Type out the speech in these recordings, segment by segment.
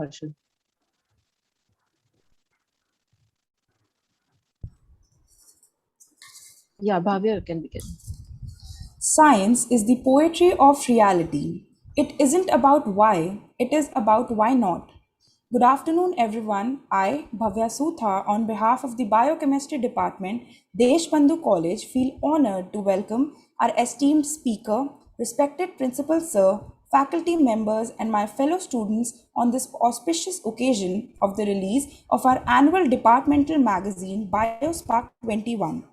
Harshal. Yeah, Bhavya, you can begin. Science is the poetry of reality. It isn't about why, it is about why not. Good afternoon, everyone. I, Bhavya Sutha, on behalf of the Biochemistry Department, Deshbandhu College, feel honored to welcome our esteemed speaker, respected Principal Sir, faculty members, and my fellow students on this auspicious occasion of the release of our annual departmental magazine, BioSpark 21.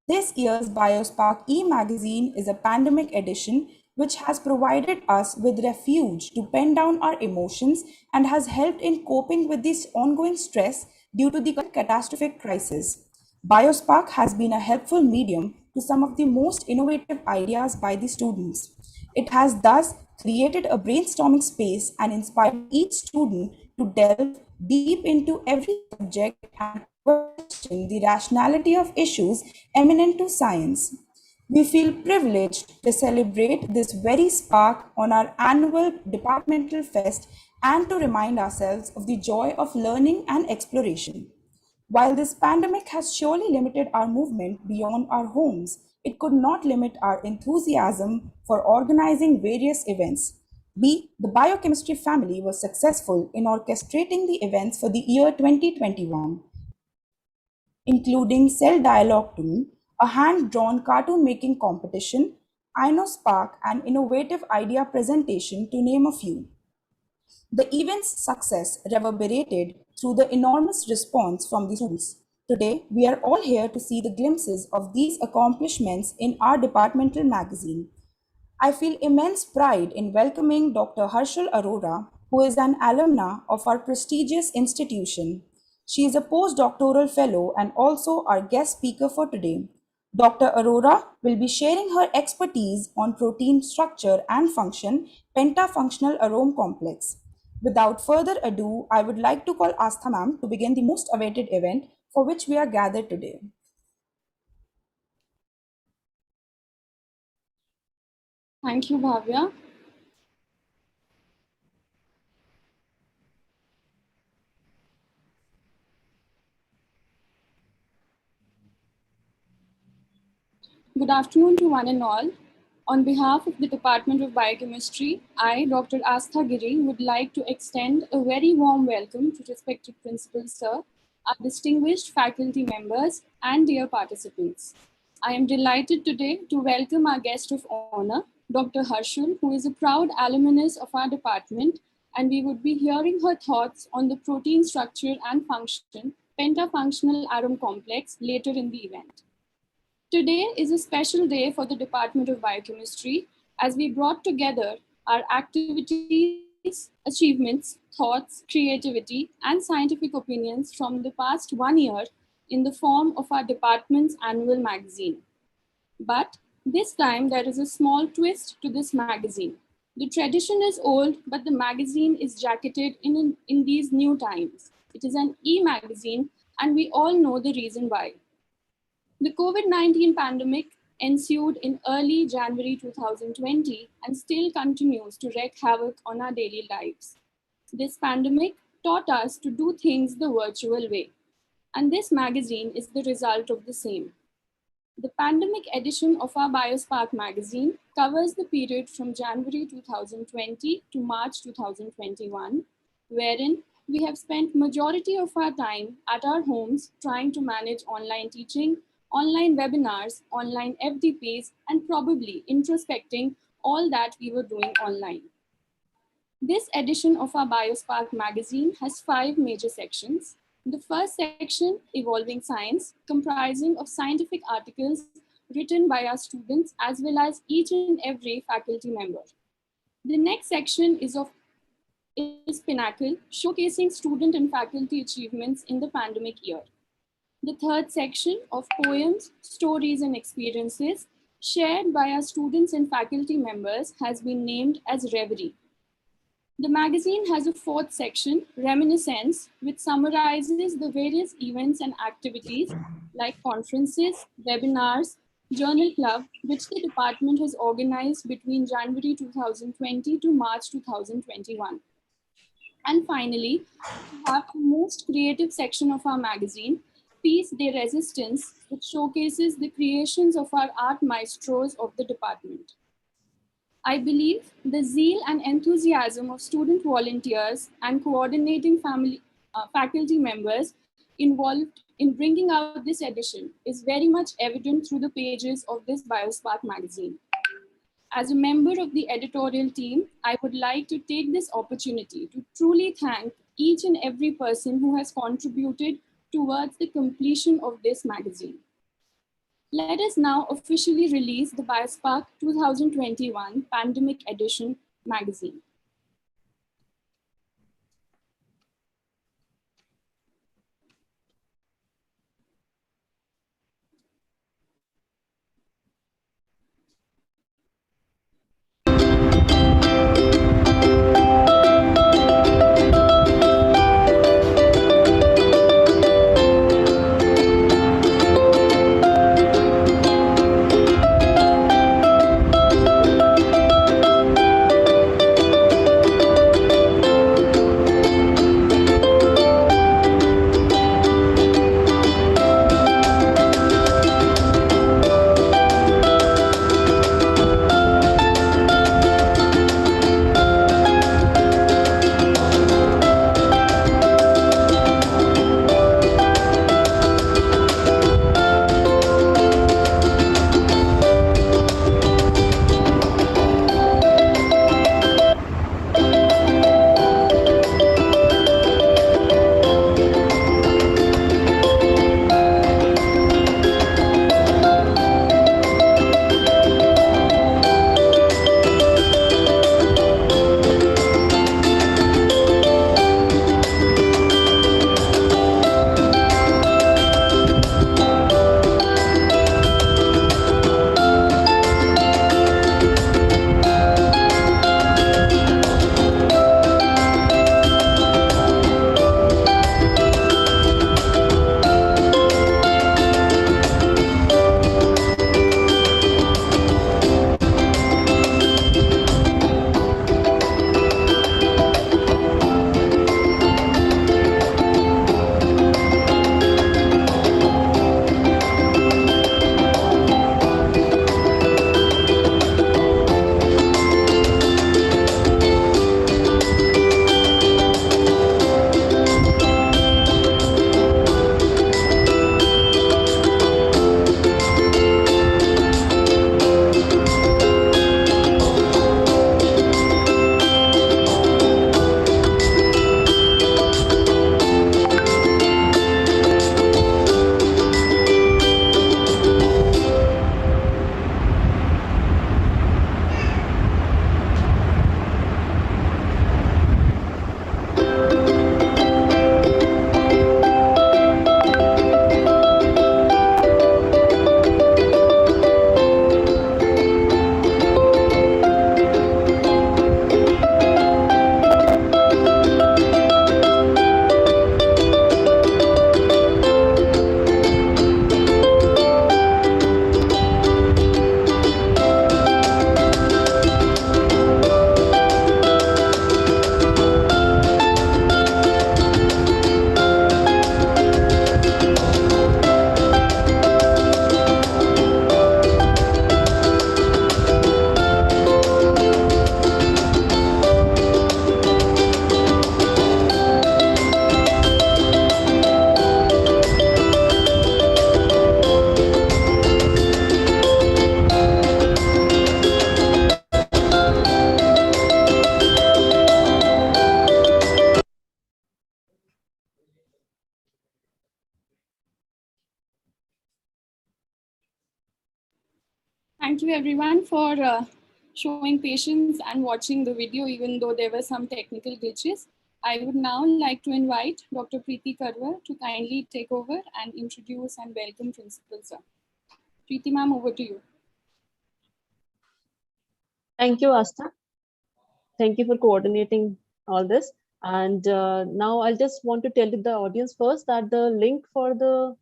This year's BioSpark e-magazine is a pandemic edition which has provided us with refuge to pen down our emotions and has helped in coping with this ongoing stress due to the catastrophic crisis. BioSpark has been a helpful medium to some of the most innovative ideas by the students. It has thus created a brainstorming space and inspired each student to delve deep into every subject and question the rationality of issues eminent to science. We feel privileged to celebrate this very spark on our annual departmental fest and to remind ourselves of the joy of learning and exploration. While this pandemic has surely limited our movement beyond our homes, it could not limit our enthusiasm for organizing various events. We, the biochemistry family, was successful in orchestrating the events for the year 2021, including Cell Dialogue Tool, a hand-drawn cartoon-making competition, InnoSpark, and innovative idea presentation, to name a few. The event's success reverberated through the enormous response from the students. Today, we are all here to see the glimpses of these accomplishments in our departmental magazine. I feel immense pride in welcoming Dr. Harshal Arora, who is an alumna of our prestigious institution. She is a postdoctoral fellow and also our guest speaker for today. Dr. Arora will be sharing her expertise on protein structure and function, pentafunctional arome complex. Without further ado, I would like to call Astha ma'am to begin the most awaited event for which we are gathered today. Thank you, Bhavya. Good afternoon to one and all. On behalf of the Department of Biochemistry, I, Dr. Astha Giri, would like to extend a very warm welcome to respected Principal Sir, our distinguished faculty members, and dear participants. I am delighted today to welcome our guest of honor, Dr. Harshal, who is a proud alumnus of our department, and we would be hearing her thoughts on the protein structure and function, pentafunctional arome complex, later in the event. Today is a special day for the Department of Biochemistry as we brought together our activities, achievements, thoughts, creativity, and scientific opinions from the past 1 year in the form of our department's annual magazine. But this time there is a small twist to this magazine. The tradition is old, but the magazine is jacketed in these new times. It is an e-magazine, and we all know the reason why. The COVID-19 pandemic ensued in early January 2020 and still continues to wreak havoc on our daily lives. This pandemic taught us to do things the virtual way, and this magazine is the result of the same. The pandemic edition of our BioSpark magazine covers the period from January 2020 to March 2021, wherein we have spent majority of our time at our homes trying to manage online teaching, online webinars, online FDPs, and probably introspecting all that we were doing online. This edition of our BioSpark magazine has 5 major sections. The first section, Evolving Science, comprising of scientific articles written by our students as well as each and every faculty member. The next section is Pinnacle, showcasing student and faculty achievements in the pandemic year. The third section of poems, stories, and experiences shared by our students and faculty members has been named as Reverie. The magazine has a fourth section, Reminiscence, which summarizes the various events and activities like conferences, webinars, journal club, which the department has organized between January 2020 to March 2021. And finally, we have the most creative section of our magazine, Piece de Resistance, which showcases the creations of our art maestros of the department. I believe the zeal and enthusiasm of student volunteers and coordinating faculty members involved in bringing out this edition is very much evident through the pages of this Biospark magazine. As a member of the editorial team, I would like to take this opportunity to truly thank each and every person who has contributed towards the completion of this magazine. Let us now officially release the Biospark 2021 Pandemic Edition magazine. Thank you everyone for showing patience and watching the video, even though there were some technical glitches. I would now like to invite Dr. Preeti Karwar to kindly take over and introduce and welcome Principal Sir. Preeti ma'am, over to you. Thank you, Asta. Thank you for coordinating all this. And now I'll just want to tell the audience first that the link for the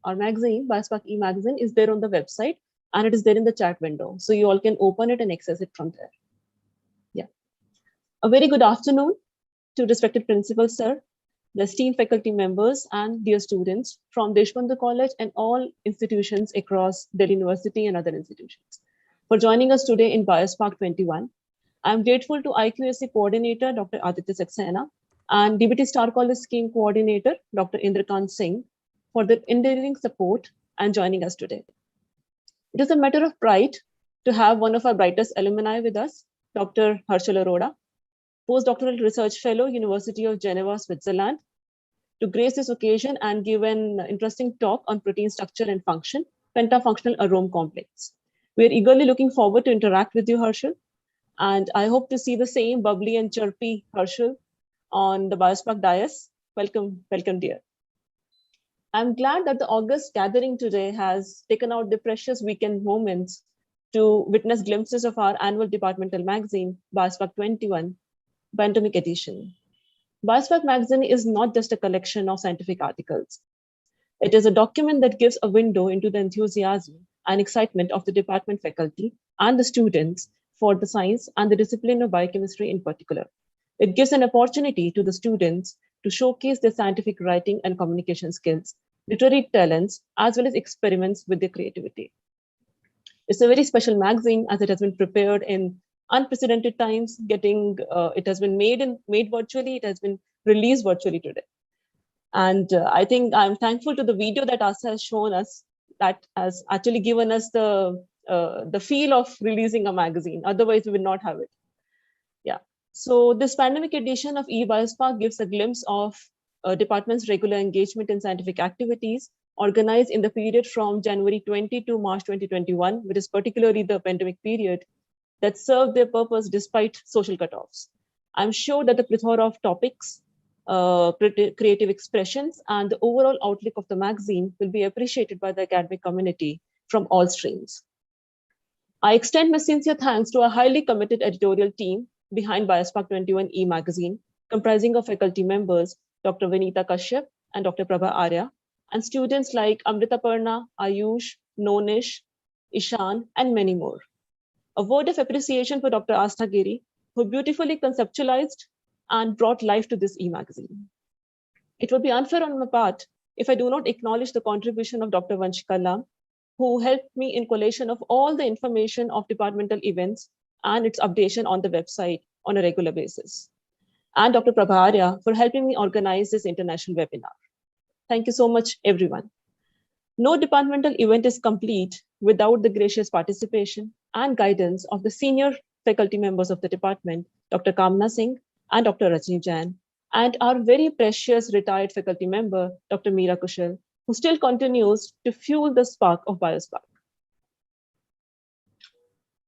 our magazine, Biospark e-magazine, is there on the website, and it is there in the chat window. So you all can open it and access it from there. Yeah. A very good afternoon to respected principals, sir, the esteemed faculty members, and dear students from Deshbandhu College and all institutions across Delhi University and other institutions for joining us today in Biospark 21. I'm grateful to IQAC Coordinator, Dr. Aditya Saxena, and DBT Star College Scheme Coordinator, Dr. Indrakant Singh, for their endearing support and joining us today. It is a matter of pride to have one of our brightest alumni with us, Dr. Harshal Arora, postdoctoral research fellow, University of Geneva, Switzerland, to grace this occasion and give an interesting talk on protein structure and function, pentafunctional arome complex. We are eagerly looking forward to interact with you, Harshal, and I hope to see the same bubbly and chirpy Harshal on the Biospark dais. Welcome, welcome, dear. I'm glad that the August gathering today has taken out the precious weekend moments to witness glimpses of our annual departmental magazine, Biospark 21, pandemic edition. Biospark magazine is not just a collection of scientific articles. It is a document that gives a window into the enthusiasm and excitement of the department faculty and the students for the science and the discipline of biochemistry in particular. It gives an opportunity to the students to showcase their scientific writing and communication skills, literary talents, as well as experiments with their creativity. It's a very special magazine as it has been prepared in unprecedented times. It has been made virtually. It has been released virtually today. And I think I'm thankful to the video that Asa has shown us that has actually given us the feel of releasing a magazine. Otherwise, we would not have it. Yeah. So this pandemic edition of eBiospark gives a glimpse of department's regular engagement in scientific activities organized in the period from January 20 to March 2021, which is particularly the pandemic period, that served their purpose despite social cutoffs. I'm sure that the plethora of topics, creative expressions, and the overall outlook of the magazine will be appreciated by the academic community from all streams. I extend my sincere thanks to a highly committed editorial team behind Biospark 21 e-magazine, comprising of faculty members, Dr. Vinita Kashyap and Dr. Prabha Arya, and students like Amrita Parna, Ayush, Nonish, Ishan, and many more. A word of appreciation for Dr. Astha Giri, who beautifully conceptualized and brought life to this e-magazine. It would be unfair on my part if I do not acknowledge the contribution of Dr. Vanshika Lam, who helped me in collation of all the information of departmental events and its updation on the website on a regular basis. And Dr. Prabha for helping me organize this international webinar. Thank you so much, everyone. No departmental event is complete without the gracious participation and guidance of the senior faculty members of the department, Dr. Kamna Singh and Dr. Rajiv Jain, and our very precious retired faculty member, Dr. Meera Kushal, who still continues to fuel the spark of Biospark.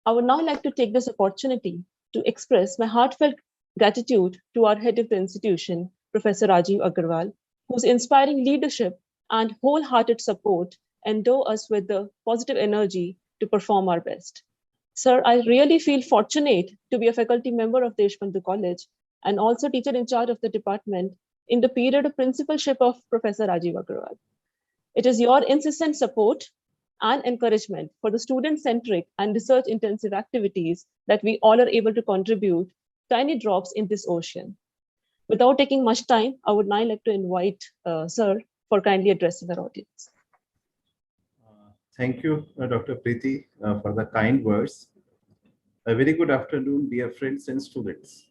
I would now like to take this opportunity to express my heartfelt gratitude to our head of the institution, Professor Rajiv Agarwal, whose inspiring leadership and wholehearted support endow us with the positive energy to perform our best. Sir, I really feel fortunate to be a faculty member of Deshbandhu College and also teacher in charge of the department in the period of principalship of Professor Rajiv Agarwal. It is your incessant support and encouragement for the student-centric and research-intensive activities that we all are able to contribute tiny drops in this ocean. Without taking much time, I would now like to invite Sir for kindly addressing our audience. Thank you, Dr. Preeti, for the kind words. A very good afternoon, dear friends and students.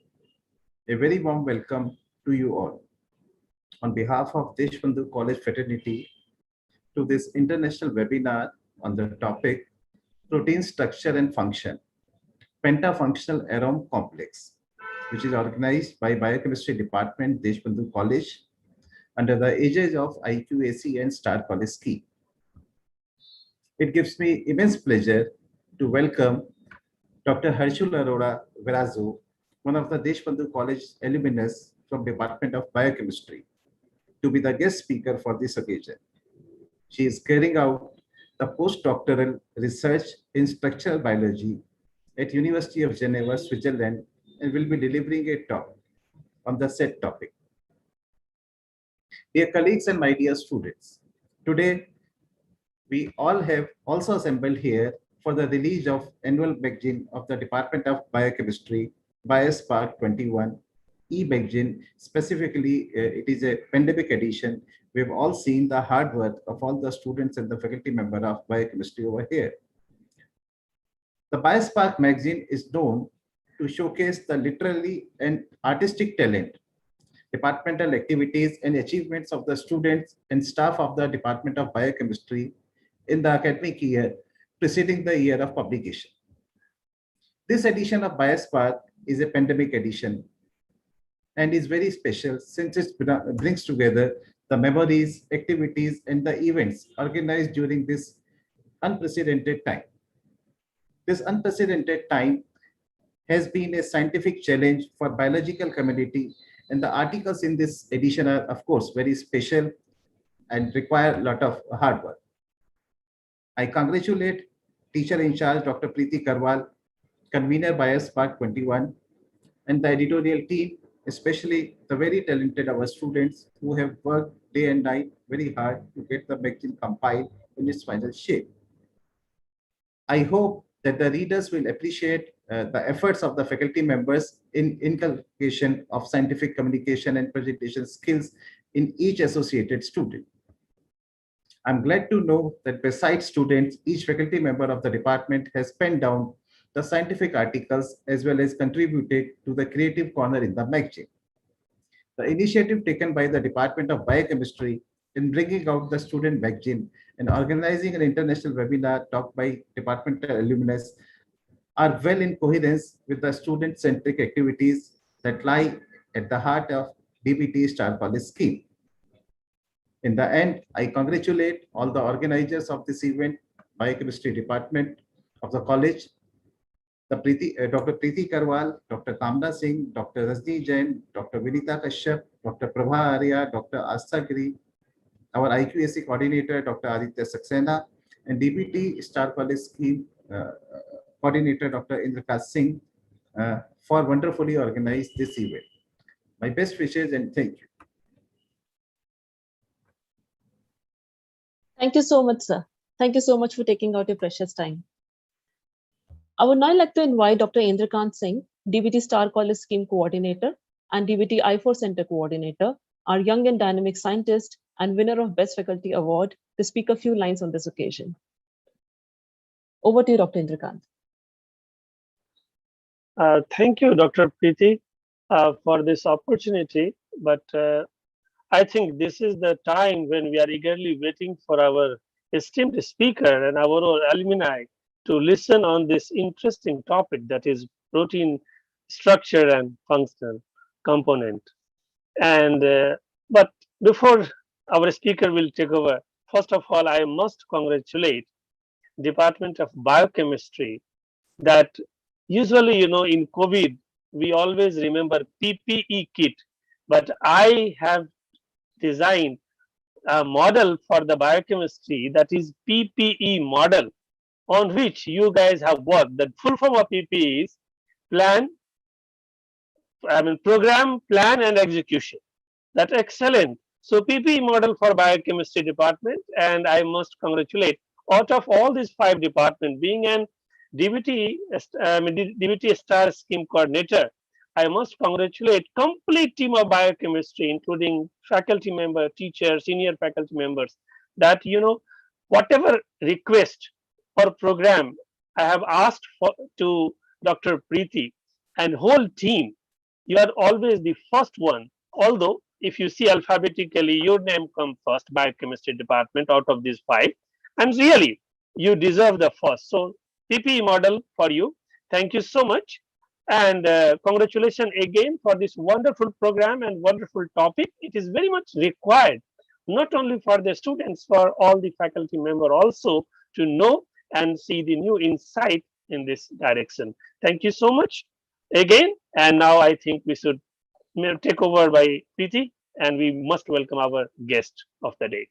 A very warm welcome to you all. On behalf of Deshbandhu College fraternity, to this international webinar on the topic protein structure and function, pentafunctional arome complex, which is organized by Biochemistry Department, Deshbandhu College, under the aegis of IQAC and Star College scheme. It gives me immense pleasure to welcome Dr. Harshal Arora Verazo, one of the Deshbandhu College alumnus from Department of Biochemistry, to be the guest speaker for this occasion. She is carrying out the postdoctoral research in structural biology at University of Geneva, Switzerland, and will be delivering a talk on the said topic. Dear colleagues and my dear students, today we all have also assembled here for the release of annual magazine of the Department of Biochemistry, Biospark 21, e-magazine. Specifically, it is a pandemic edition. We've all seen the hard work of all the students and the faculty member of biochemistry over here. The Biospark magazine is known to showcase the literary and artistic talent, departmental activities, and achievements of the students and staff of the Department of Biochemistry in the academic year preceding the year of publication. This edition of Biospark is a pandemic edition and is very special since it brings together the memories, activities, and the events organized during this unprecedented time. This unprecedented time has been a scientific challenge for biological community, and the articles in this edition are, of course, very special and require a lot of hard work. I congratulate teacher in charge, Dr. Preeti Karwal, convener Biospark 21, and the editorial team, especially the very talented our students who have worked day and night very hard to get the magazine compiled in its final shape. I hope that the readers will appreciate the efforts of the faculty members in inculcation of scientific communication and presentation skills in each associated student. I'm glad to know that besides students, each faculty member of the department has penned down the scientific articles as well as contributed to the creative corner in the magazine. The initiative taken by the Department of Biochemistry in bringing out the student magazine and organizing an international webinar taught by departmental alumni are well in coherence with the student-centric activities that lie at the heart of DBT Star College scheme. In the end, I congratulate all the organizers of this event, Biochemistry Department of the college, Dr. Preeti Karwal, Dr. Kamna Singh, Dr. Rajni Jain, Dr. Vinita Kashyap, Dr. Prabha Arya, Dr. Astha Giri, our IQAC coordinator, Dr. Aditya Saxena, and DBT Star College scheme coordinator, Dr. Indrakat Singh, for wonderfully organized this event. My best wishes and thank you. Thank you so much, sir. Thank you so much for taking out your precious time. I would now like to invite Dr. Indrakant Singh, DBT Star College Scheme Coordinator and DBT I4 Center Coordinator, our young and dynamic scientist and winner of Best Faculty Award, to speak a few lines on this occasion. Over to you, Dr. Indrakant. Thank you, Dr. Preeti, for this opportunity. But I think this is the time when we are eagerly waiting for our esteemed speaker and our alumni to listen on this interesting topic, that is protein structure and functional component. And but before our speaker will take over, first of all, I must congratulate Department of Biochemistry that usually, in COVID, we always remember PPE kit, but I have designed a model for the biochemistry that is PPE model, on which you guys have worked. The full form of PPE is program, plan, and execution. That's excellent. So PPE model for biochemistry department, and I must congratulate out of all these 5 departments, being an DBT Star Scheme Coordinator, I must congratulate complete team of biochemistry, including faculty member, teachers, senior faculty members, that whatever request or program I have asked for to Dr. Preeti and whole team, you are always the first one. Although if you see alphabetically, your name comes first, biochemistry department, out of these 5, and really you deserve the first. So PPE model for you. Thank you so much. And congratulations again for this wonderful program and wonderful topic. It is very much required, not only for the students, for all the faculty member also to know and see the new insight in this direction. Thank you so much again. And now I think we should take over by Preeti, and we must welcome our guest of the day.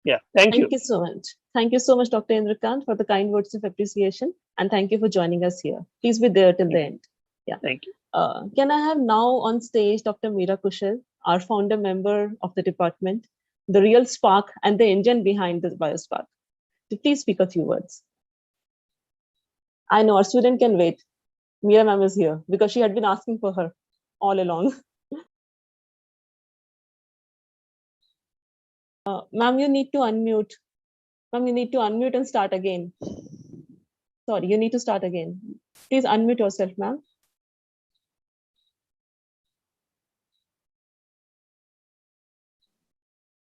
Yeah, thank you. Thank you so much. Thank you so much, Dr. Indrakant, for the kind words of appreciation. And thank you for joining us here. Please be there till the end. Yeah. Thank you. Can I have now on stage Dr. Meera Kushal, our founder member of the department, the real spark and the engine behind this Biospark, to please speak a few words. I know our student can wait. Meera ma'am is here because she had been asking for her all along. Ma'am, you need to unmute. Ma'am, you need to unmute and start again. Sorry, you need to start again. Please unmute yourself, ma'am.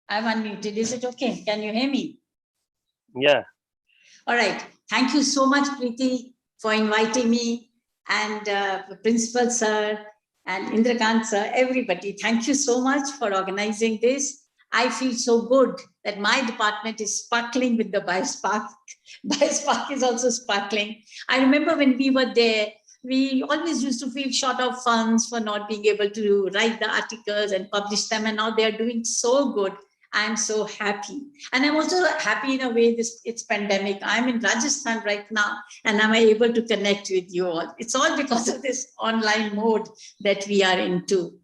I'm unmuted. Is it okay? Can you hear me? Yeah. All right. Thank you so much, Preeti, for inviting me, and Principal Sir and Indrakant Sir, everybody. Thank you so much for organizing this. I feel so good that my department is sparkling with the Biospark. Biospark is also sparkling. I remember when we were there, we always used to feel short of funds for not being able to write the articles and publish them, and now they're doing so good. I'm so happy. And I'm also happy in a way it's pandemic. I'm in Rajasthan right now, and I'm able to connect with you all. It's all because of this online mode that we are into.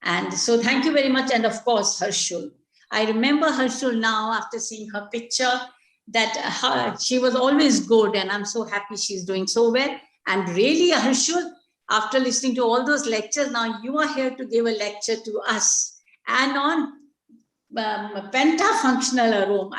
And so thank you very much. And of course, Harshul. I remember Harshul now after seeing her picture, that she was always good, and I'm so happy she's doing so well. And really, Harshul, after listening to all those lectures, now you are here to give a lecture to us. And on pentafunctional arome,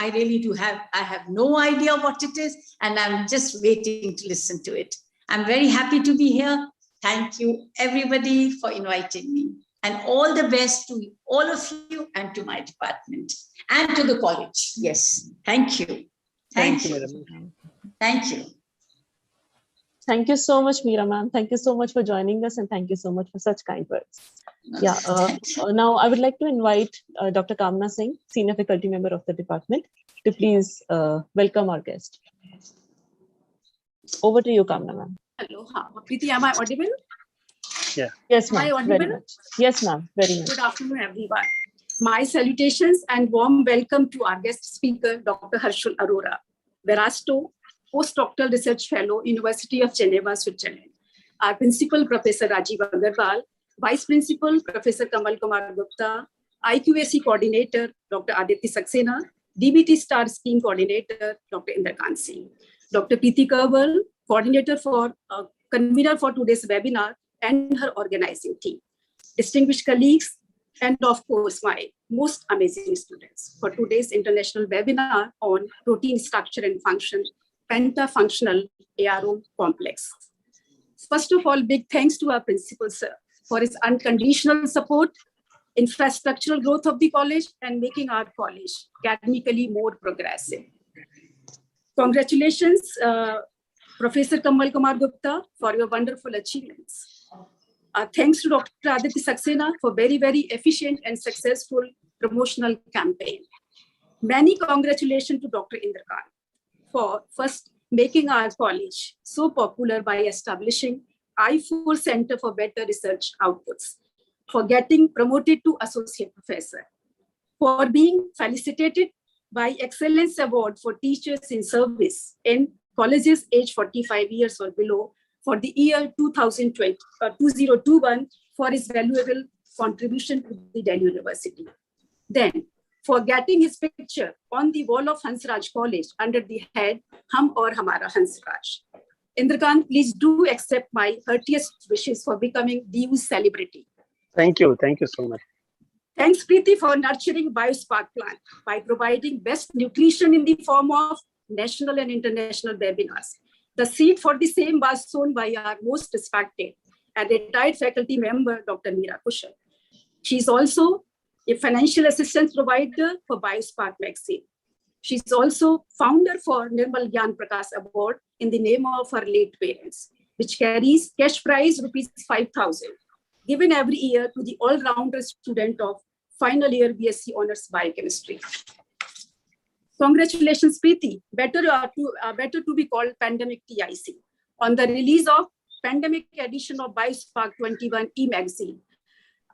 I have no idea what it is, and I'm just waiting to listen to it. I'm very happy to be here. Thank you, everybody, for inviting me. And all the best to all of you and to my department and to the college. Yes. Thank you. Thank you. Thank you. Thank you so much, Meera ma'am. Thank you so much for joining us, and thank you so much for such kind words. Yeah. Now I would like to invite Dr. Kamna Singh, Senior Faculty Member of the department, to please welcome our guest. Over to you, Kamna ma'am. Hello. Preeti, am I audible? Yeah. Yes, Am I ma'am. audible? Very much. Yes, ma'am. Very much. Good afternoon, everyone. My salutations and warm welcome to our guest speaker, Dr. Harshul Arora, Verasto, Postdoctoral Research Fellow, University of Geneva, Switzerland. Our Principal, Professor Rajiv Agarwal, Vice Principal, Professor Kamal Kumar Gupta, IQAC Coordinator, Dr. Aditi Saxena, DBT Star Scheme Coordinator, Dr. Indrakant Singh, Dr. Preeti Karwal, Coordinator for Convener for today's webinar, and her organizing team, distinguished colleagues, and of course, my most amazing students for today's international webinar on protein structure and function, pentafunctional arome complex. First of all, big thanks to our principal, sir, for his unconditional support, infrastructural growth of the college, and making our college academically more progressive. Congratulations, Professor Kamal Kumar Gupta, for your wonderful achievements. Thanks to Dr. Aditi Saxena for very, very efficient and successful promotional campaign. Many congratulations to Dr. Indrakant for first making our college so popular by establishing I4 Center for Better Research Outputs, for getting promoted to Associate Professor, for being felicitated by Excellence Award for Teachers in Service in colleges aged 45 years or below for the year 2021 for his valuable contribution to the Delhi University. Then, for getting his picture on the wall of Hansraj College under the head Hum aur Hamara Hansraj. Indrakant, please do accept my heartiest wishes for becoming DU's celebrity. Thank you. Thank you so much. Thanks, Preeti, for nurturing Biospark plant by providing best nutrition in the form of national and international webinars. The seed for the same was sown by our most respected and retired faculty member, Dr. Meera Kushal. She is also a financial assistance provider for Biospark magazine. She's also founder for Nirmal Gyan Prakash Award in the name of her late parents, which carries cash prize ₹5,000, given every year to the all-rounder student of final year BSc Honors Biochemistry. Congratulations, Preeti. Better to be called Pandemic TIC on the release of Pandemic edition of Biospark 21 e-magazine.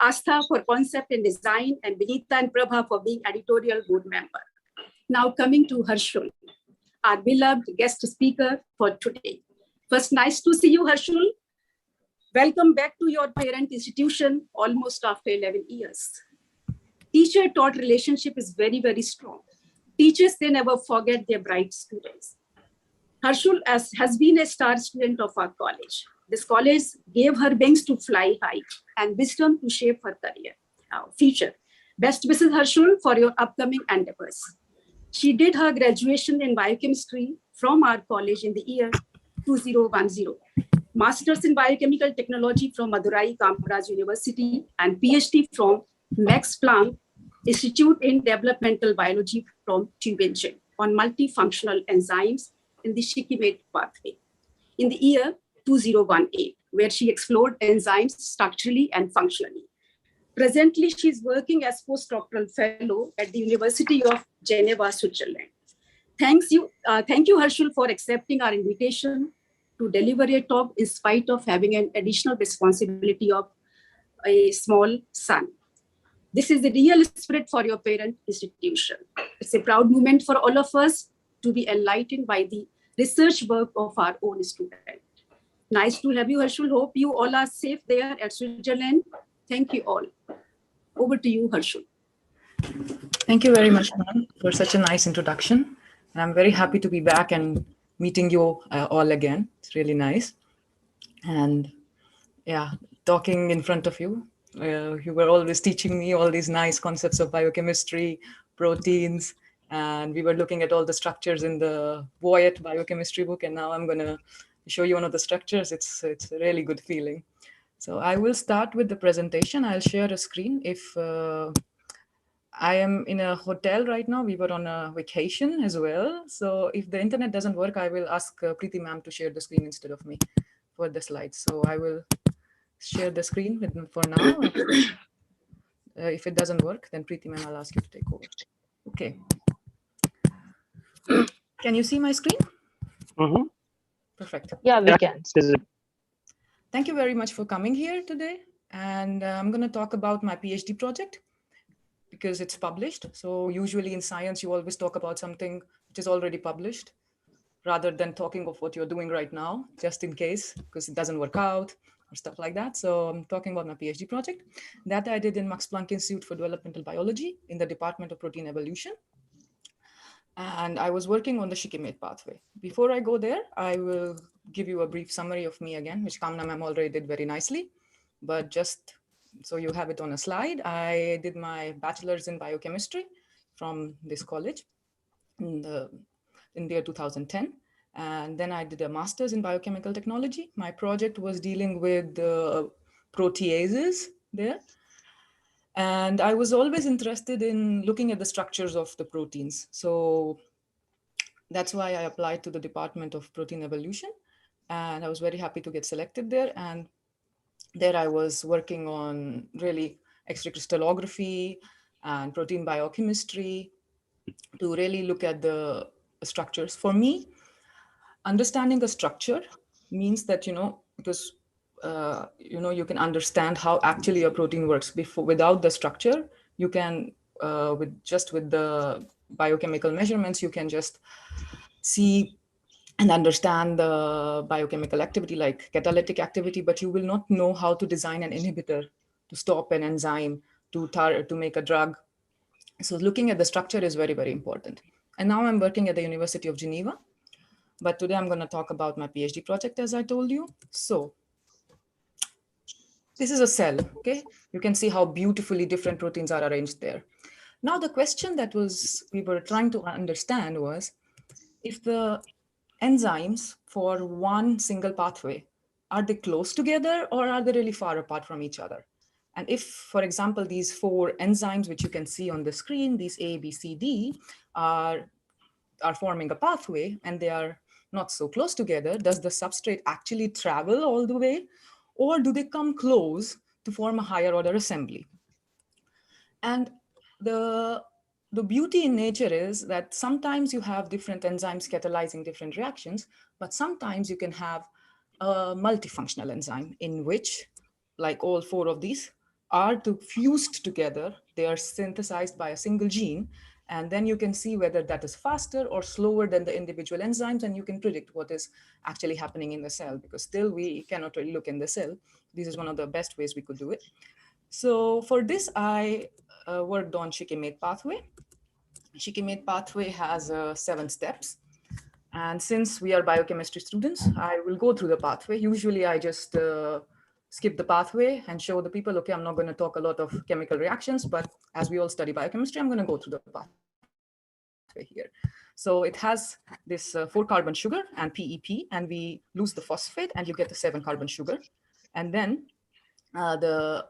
Astha for concept and design, and Vinita and Prabha for being editorial board member. Now coming to Harshul, our beloved guest speaker for today. First, nice to see you, Harshul. Welcome back to your parent institution almost after 11 years. Teacher-taught relationship is very, very strong. Teachers, they never forget their bright students. Harshul has been a star student of our college. This college gave her wings to fly high and wisdom to shape her career, future. Best wishes, Harshul, for your upcoming endeavors. She did her graduation in biochemistry from our college in the year 2010, Masters in Biochemical Technology from Madurai Kamaraj University, and PhD from Max Planck Institute in Developmental Biology from Tübingen on multifunctional enzymes in the shikimate pathway in the year 2018, where she explored enzymes structurally and functionally. Presently, she is working as postdoctoral fellow at the University of Geneva, Switzerland. Thank you, Harshul, for accepting our invitation to deliver a talk in spite of having an additional responsibility of a small son. This is the real spirit for your parent institution. It's a proud moment for all of us to be enlightened by the research work of our own student. Nice to have you, Harshul. Hope you all are safe there at Switzerland. Thank you all. Over to you, Harshul. Thank you very much, ma'am, for such a nice introduction. And I'm very happy to be back and meeting you all again. It's really nice. And yeah, talking in front of you. You were always teaching me all these nice concepts of biochemistry, proteins, and we were looking at all the structures in the Voyet biochemistry book. And now I'm going to show you one of the structures. It's a really good feeling. So I will start with the presentation. I'll share a screen. If I am in a hotel right now. We were on a vacation as well. So if the internet doesn't work, I will ask Preeti ma'am to share the screen instead of me for the slides. So I will share the screen for now. If it doesn't work, then Preeti ma'am, I'll ask you to take over. Okay. Can you see my screen? Mm-hmm. Perfect. Yeah, we can. Thank you very much for coming here today. And I'm going to talk about my PhD project, because it's published. So usually in science, you always talk about something which is already published rather than talking of what you're doing right now, just in case, because it doesn't work out or stuff like that. So I'm talking about my PhD project that I did in Max Planck Institute for Developmental Biology in the Department of Protein Evolution. And I was working on the shikimate pathway. Before I go there, I will give you a brief summary of me again, which Kamna ma'am already did very nicely, but just so you have it on a slide. I did my bachelor's in biochemistry from this college in the year 2010. And then I did a master's in biochemical technology. My project was dealing with proteases there. And I was always interested in looking at the structures of the proteins. So that's why I applied to the Department of Protein Evolution. And I was very happy to get selected there. And there I was working on really X-ray crystallography and protein biochemistry to really look at the structures. For me, understanding the structure means that, because, you can understand how actually a protein works. Without the structure, you can, with the biochemical measurements, you can just see and understand the biochemical activity like catalytic activity, but you will not know how to design an inhibitor to stop an enzyme, to make a drug. So looking at the structure is very, very important. And now I'm working at the University of Geneva, but today I'm going to talk about my PhD project, as I told you. So this is a cell, okay? You can see how beautifully different proteins are arranged there. Now the question that we were trying to understand was, if the enzymes for one single pathway, are they close together or are they really far apart from each other? And if, for example, these 4 enzymes, which you can see on the screen, these A, B, C, D, are forming a pathway and they are not so close together, does the substrate actually travel all the way, or do they come close to form a higher order assembly? And the beauty in nature is that sometimes you have different enzymes catalyzing different reactions, but sometimes you can have a multifunctional enzyme in which, like all 4 of these, are fused together. They are synthesized by a single gene. And then you can see whether that is faster or slower than the individual enzymes. And you can predict what is actually happening in the cell, because still we cannot really look in the cell. This is one of the best ways we could do it. So for this, I worked on shikimate pathway. Shikimate pathway has 7 steps. And since we are biochemistry students, I will go through the pathway. Usually I just skip the pathway and show the people, okay, I'm not going to talk a lot of chemical reactions, but as we all study biochemistry, I'm going to go through the pathway here. So it has this 4-carbon sugar and PEP, and we lose the phosphate and you get the 7-carbon sugar. And then the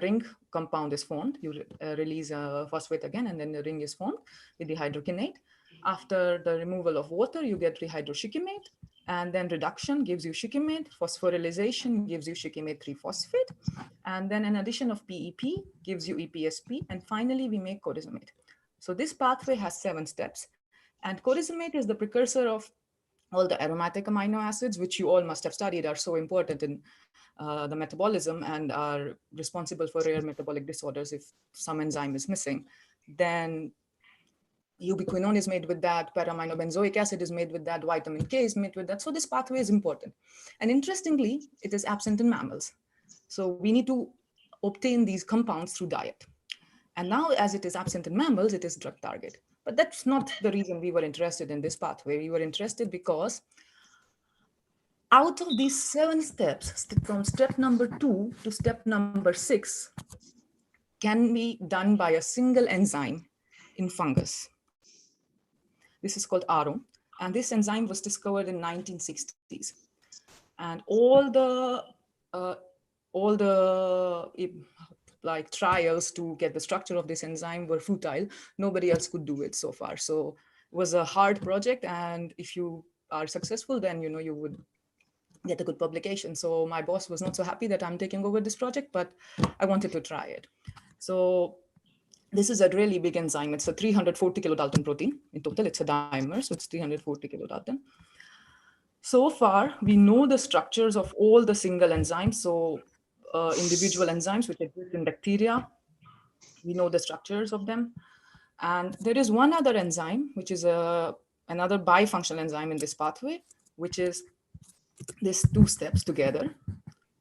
ring compound is formed. You release phosphate again, and then the ring is formed with the hydrokinate. After the removal of water, you get rehydroshikimate, and then reduction gives you shikimate, phosphorylation gives you shikimate 3-phosphate, and then an addition of PEP gives you EPSP, and finally we make corisomate. So this pathway has 7 steps, and corisomate is the precursor of all the aromatic amino acids, which you all must have studied, are so important in the metabolism and are responsible for rare metabolic disorders if some enzyme is missing. Then ubiquinone is made with that, para-aminobenzoic acid is made with that, vitamin K is made with that. So this pathway is important. And interestingly, it is absent in mammals. So we need to obtain these compounds through diet. And now, as it is absent in mammals, it is drug target. But that's not the reason we were interested in this pathway. We were interested because out of these 7 steps, from step number 2 to step number 6, can be done by a single enzyme in fungus. This is called ARO, and this enzyme was discovered in 1960s. And all the like trials to get the structure of this enzyme were futile. Nobody else could do it so far. So it was a hard project, and if you are successful, then you would get a good publication. So my boss was not so happy that I'm taking over this project, but I wanted to try it. So this is a really big enzyme. It's a 340 kilodalton protein in total. It's a dimer, so it's 340 kilodalton. So far, we know the structures of all the single enzymes. So individual enzymes which exist in bacteria, we know the structures of them. And there is one other enzyme, which is another bifunctional enzyme in this pathway, which is these 2 steps together.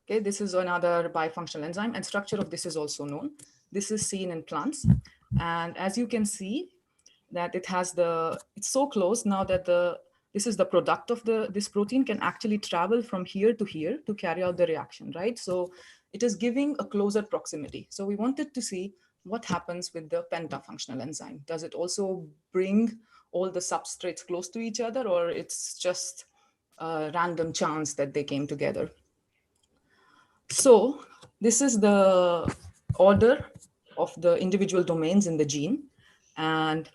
Okay, this is another bifunctional enzyme, and structure of this is also known. This is seen in plants. And as you can see, that it has it's so close now that this is the product of this protein can actually travel from here to carry out the reaction, right? So it is giving a closer proximity. So we wanted to see what happens with the pentafunctional enzyme. Does it also bring all the substrates close to each other, or it's just a random chance that they came together? So this is the order of the individual domains in the gene. And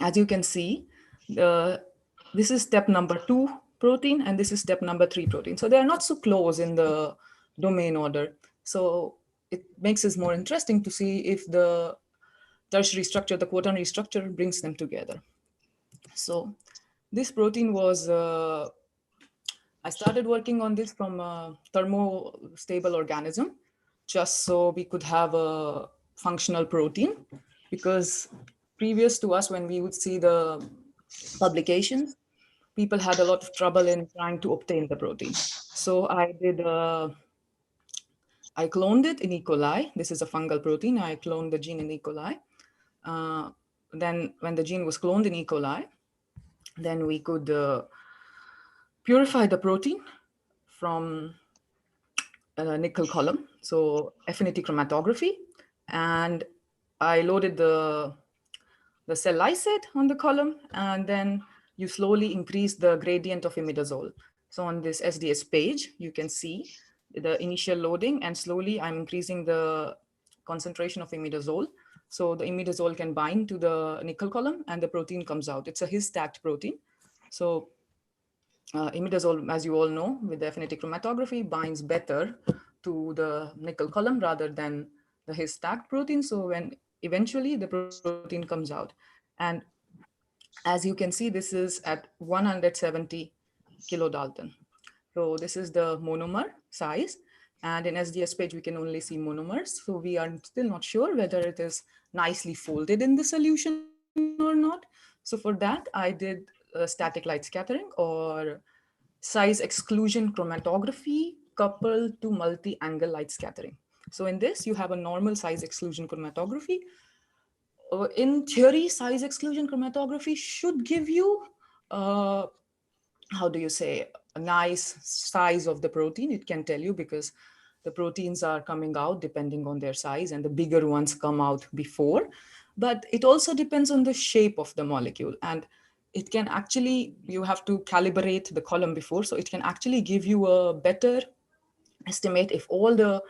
as you can see, this is step number 2 protein, and this is step number 3 protein. So they are not so close in the domain order. So it makes it more interesting to see if the tertiary structure, the quaternary structure, brings them together. So this protein was, I started working on this from a thermostable organism, just so we could have a functional protein, because previous to us, when we would see the publications, people had a lot of trouble in trying to obtain the protein. So I cloned it in E. coli. This is a fungal protein. I cloned the gene in E. coli. Then when the gene was cloned in E. coli, then we could purify the protein from a nickel column, so affinity chromatography. And I loaded the cell lysate on the column, and then you slowly increase the gradient of imidazole. So on this SDS page, you can see the initial loading, and slowly I'm increasing the concentration of imidazole. So the imidazole can bind to the nickel column and the protein comes out. It's a his-stacked protein. So imidazole, as you all know, with the affinity chromatography, binds better to the nickel column rather than the his-stacked protein. So when eventually the protein comes out. And as you can see, this is at 170 kilodalton. So this is the monomer size. And in SDS page, we can only see monomers. So we are still not sure whether it is nicely folded in the solution or not. So for that, I did static light scattering, or size exclusion chromatography coupled to multi-angle light scattering. So in this, you have a normal size exclusion chromatography. In theory, size exclusion chromatography should give you, how do you say, a nice size of the protein. It can tell you because the proteins are coming out depending on their size, and the bigger ones come out before. But it also depends on the shape of the molecule. And it can actually, you have to calibrate the column before, so it can actually give you a better estimate if all the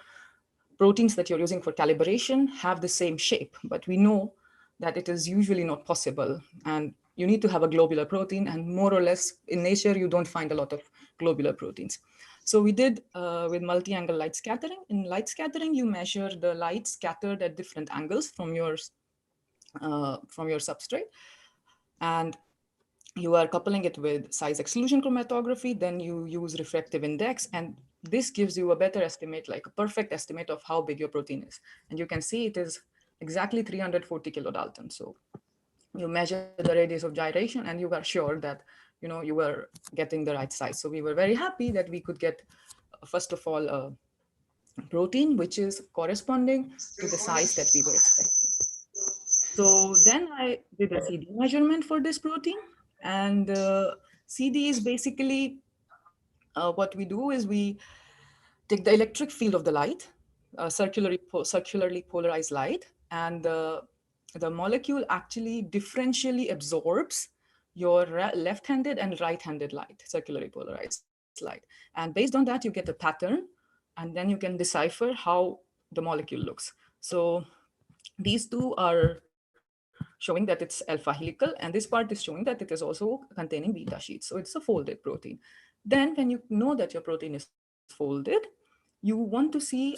proteins that you're using for calibration have the same shape. But we know that it is usually not possible. And you need to have a globular protein, and more or less in nature, you don't find a lot of globular proteins. So we did with multi-angle light scattering. In light scattering, you measure the light scattered at different angles from your substrate. And you are coupling it with size exclusion chromatography, then you use refractive index, and this gives you a better estimate, like a perfect estimate of how big your protein is. And you can see it is exactly 340 kilodalton. So you measure the radius of gyration and you are sure that you were getting the right size. So we were very happy that we could get, first of all, a protein which is corresponding to the size that we were expecting. So then I did a CD measurement for this protein. And CD is basically, what we do is we take the electric field of the light, circularly polarized light, and the molecule actually differentially absorbs your left-handed and right-handed light, circularly polarized light. And based on that, you get a pattern, and then you can decipher how the molecule looks. So these two are showing that it's alpha helical, and this part is showing that it is also containing beta sheets. So it's a folded protein. Then when you know that your protein is folded, you want to see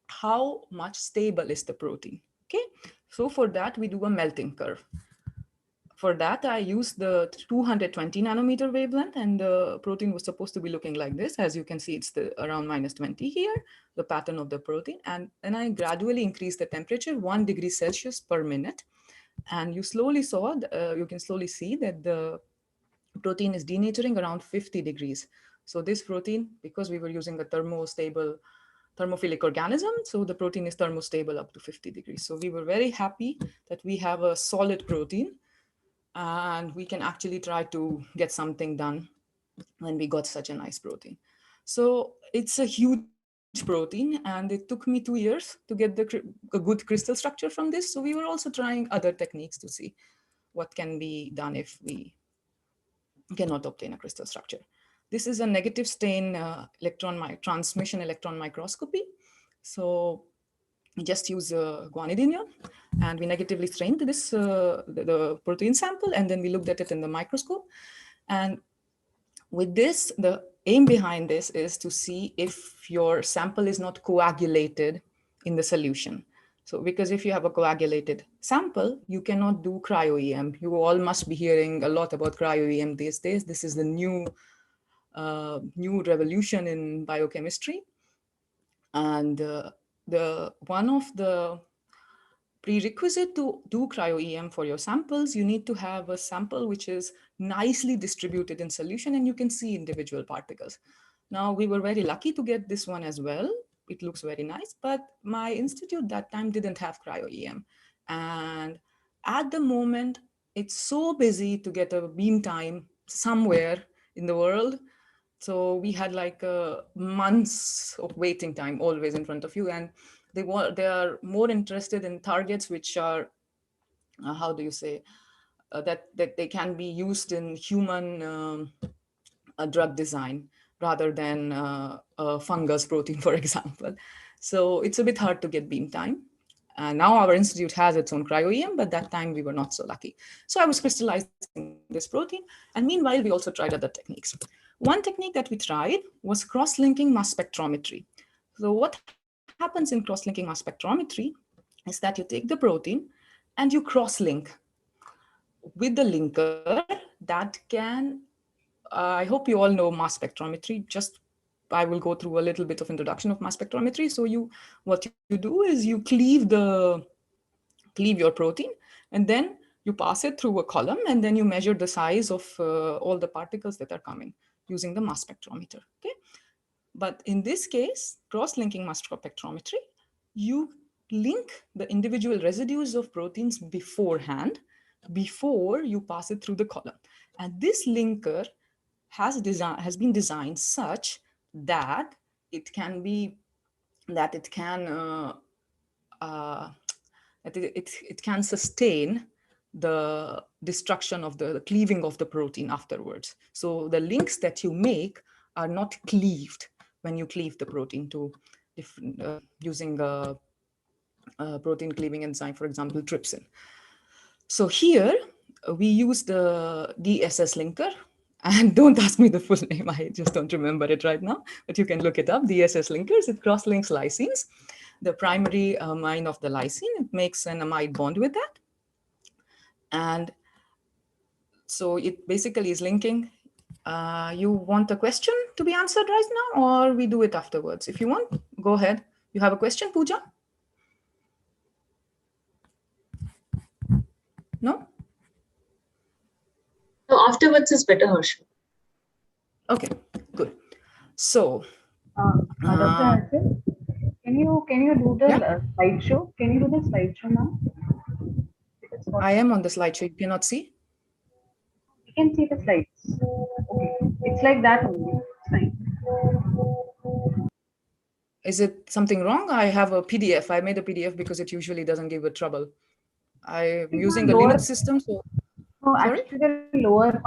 how much stable is the protein. Okay, so for that we do a melting curve. For that, I used the 220 nanometer wavelength, and the protein was supposed to be looking like this. As you can see, it's around -20 here, the pattern of the protein. And then I gradually increased the temperature 1 degree Celsius per minute. And you can slowly see that the protein is denaturing around 50 degrees. So this protein, because we were using a thermostable thermophilic organism, so the protein is thermostable up to 50 degrees. So we were very happy that we have a solid protein, and we can actually try to get something done when we got such a nice protein. So it's a huge protein, and it took me 2 years to get a good crystal structure from this. So we were also trying other techniques to see what can be done if we cannot obtain a crystal structure. This is a negative stain transmission electron microscopy. So we just use guanidinium, and we negatively strained the protein sample, and then we looked at it in the microscope. And with this, the aim behind this is to see if your sample is not coagulated in the solution. So because if you have a coagulated sample, you cannot do cryo-EM. You all must be hearing a lot about cryo-EM these days. This is the new revolution in biochemistry. And one of the prerequisite to do cryo-EM for your samples, you need to have a sample which is nicely distributed in solution, and you can see individual particles. Now, we were very lucky to get this one as well. It looks very nice, but my institute that time didn't have cryo-EM. And at the moment, it's so busy to get a beam time somewhere in the world. So we had like months of waiting time always in front of you. And they are more interested in targets which are, how do you say, that they can be used in human drug design rather than a fungus protein, for example. So it's a bit hard to get beam time. And now our institute has its own cryo-EM, but that time we were not so lucky. So I was crystallizing this protein. And meanwhile, we also tried other techniques. One technique that we tried was cross-linking mass spectrometry. So what happens in cross-linking mass spectrometry is that you take the protein and you cross-link with the linker that can, I hope you all know mass spectrometry. I will go through a little bit of introduction of mass spectrometry. So what you do is you cleave your protein, and then you pass it through a column, and then you measure the size of all the particles that are coming using the mass spectrometer. Okay, but in this case, cross-linking mass spectrometry, you link the individual residues of proteins beforehand, before you pass it through the column. And this linker has been designed such that it can be, that it can it can sustain the destruction of the cleaving of the protein afterwards. So the links that you make are not cleaved when you cleave the protein to different using a protein cleaving enzyme, for example, trypsin. So here we use the DSS linker, and don't ask me the full name, I just don't remember it right now, but you can look it up. DSS linkers, it cross-links lysines, the primary amine of the lysine, it makes an amide bond with that. And so it basically is linking. You want a question to be answered right now, or we do it afterwards? If you want, go ahead. You have a question, Pooja? No? No, afterwards is better, Harsh. Okay, good. So, Dr. Harshal, can you do the yeah? slideshow? Can you do the slideshow now? I am on the slideshow. You cannot see? You can see the slides. Okay, it's like that only. It's fine. Is it something wrong? I have a PDF. I made a PDF because it usually doesn't give it trouble. I'm using a Linux system, so No, sorry? actually the lower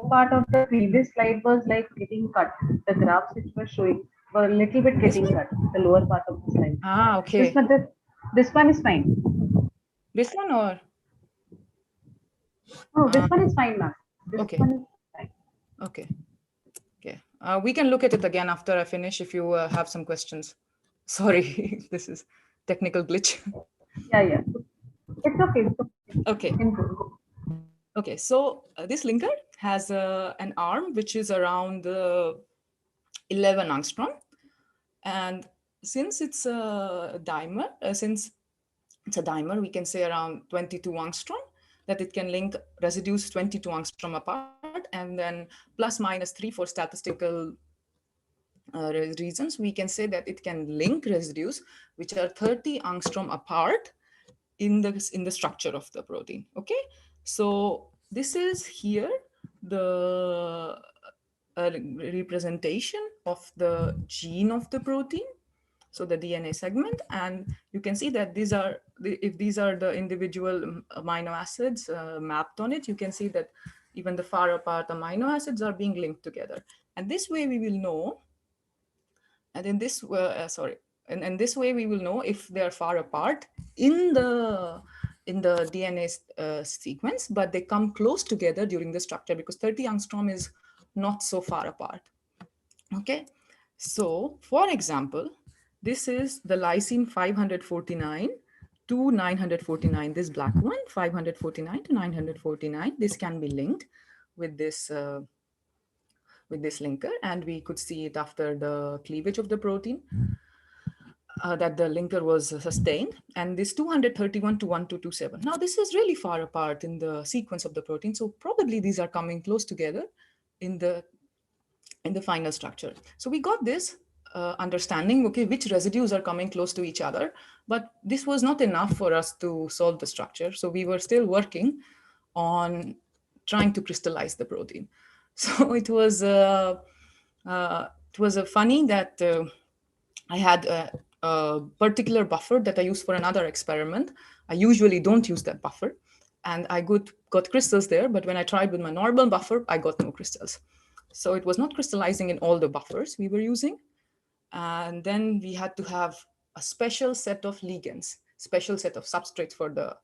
part of the previous slide was like getting cut. The graphs which were showing were a little bit This getting one? cut. The lower part of the slide. Ah, This okay. one, this one is fine. This one or? No, this one is fine, ma'am. This Okay. one is fine. Okay. Okay. We can look at it again after I finish if you have some questions. Sorry, this is technical glitch. Yeah, yeah. It's okay. It's Okay. Okay, so this linker has an arm which is around 11 angstrom. And since it's a dimer, we can say around 22 angstrom, that it can link residues 22 angstrom apart, and then plus minus 3 for statistical reasons, we can say that it can link residues which are 30 angstrom apart in the structure of the protein. Okay, so this is here the representation of the gene of the protein, so the DNA segment, and you can see that these are if these are the individual amino acids mapped on it, you can see that even the far apart amino acids are being linked together, and this way we will know. And in this and this way we will know if they are far apart in the DNA sequence, but they come close together during the structure, because 30 angstrom is not so far apart. Okay, so for example, this is the lysine 549 to 949, this black one, 549 to 949. This can be linked with this linker, and we could see it after the cleavage of the protein that the linker was sustained, and this 231 to 1227. Now this is really far apart in the sequence of the protein, so probably these are coming close together in the final structure. So we got this understanding, okay, which residues are coming close to each other, but this was not enough for us to solve the structure. So we were still working on trying to crystallize the protein. So it was funny that I had a particular buffer that I used for another experiment. I usually don't use that buffer, and I got crystals there, but when I tried with my normal buffer, I got no crystals. So it was not crystallizing in all the buffers we were using. And then we had to have a special set of ligands, special set of substrates for the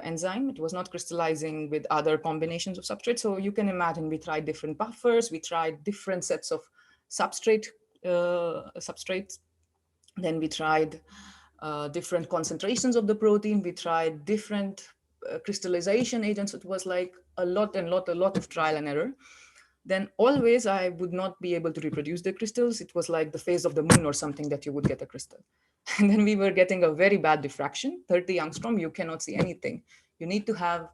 enzyme. It was not crystallizing with other combinations of substrates. So you can imagine we tried different buffers, we tried different sets of substrates. Then we tried different concentrations of the protein. We tried different crystallization agents. It was like a lot of trial and error. Then always I would not be able to reproduce the crystals. It was like the phase of the moon or something that you would get a crystal. And then we were getting a very bad diffraction, 30 angstrom, you cannot see anything. You need to have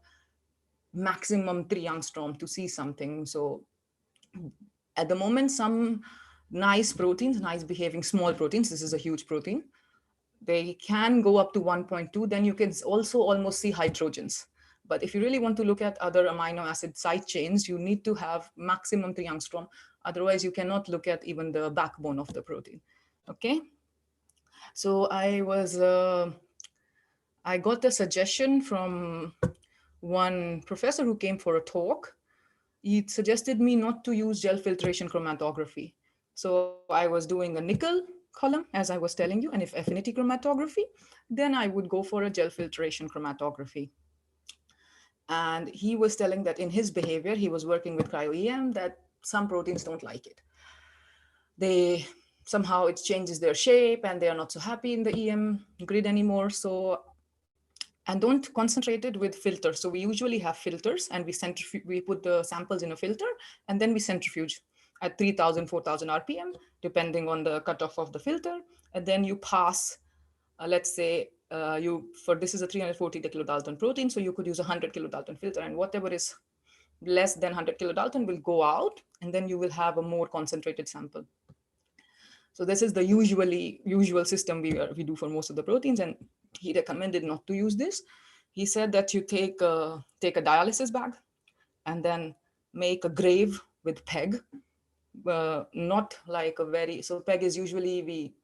maximum 3 angstrom to see something. So at the moment, some nice proteins, nice behaving small proteins, this is a huge protein, they can go up to 1.2, then you can also almost see hydrogens. But if you really want to look at other amino acid side chains, you need to have maximum 3 angstrom. Otherwise, you cannot look at even the backbone of the protein. Okay. So I got a suggestion from one professor who came for a talk. He suggested me not to use gel filtration chromatography. So I was doing a nickel column, as I was telling you, and if affinity chromatography, then I would go for a gel filtration chromatography. And he was telling that in his behavior, he was working with cryo-EM, that some proteins don't like it. They somehow it changes their shape and they are not so happy in the EM grid anymore. So, and don't concentrate it with filters. So we usually have filters and we put the samples in a filter and then we centrifuge at 3000, 4000 RPM, depending on the cutoff of the filter. And then you pass, let's say this is a 340 kilodalton protein. So you could use a 100 kilodalton filter, and whatever is less than 100 kilodalton will go out, and then you will have a more concentrated sample. So this is the usual system we do for most of the proteins, and he recommended not to use this. He said that you take a dialysis bag and then make a grave with PEG, not like a very, so PEG is usually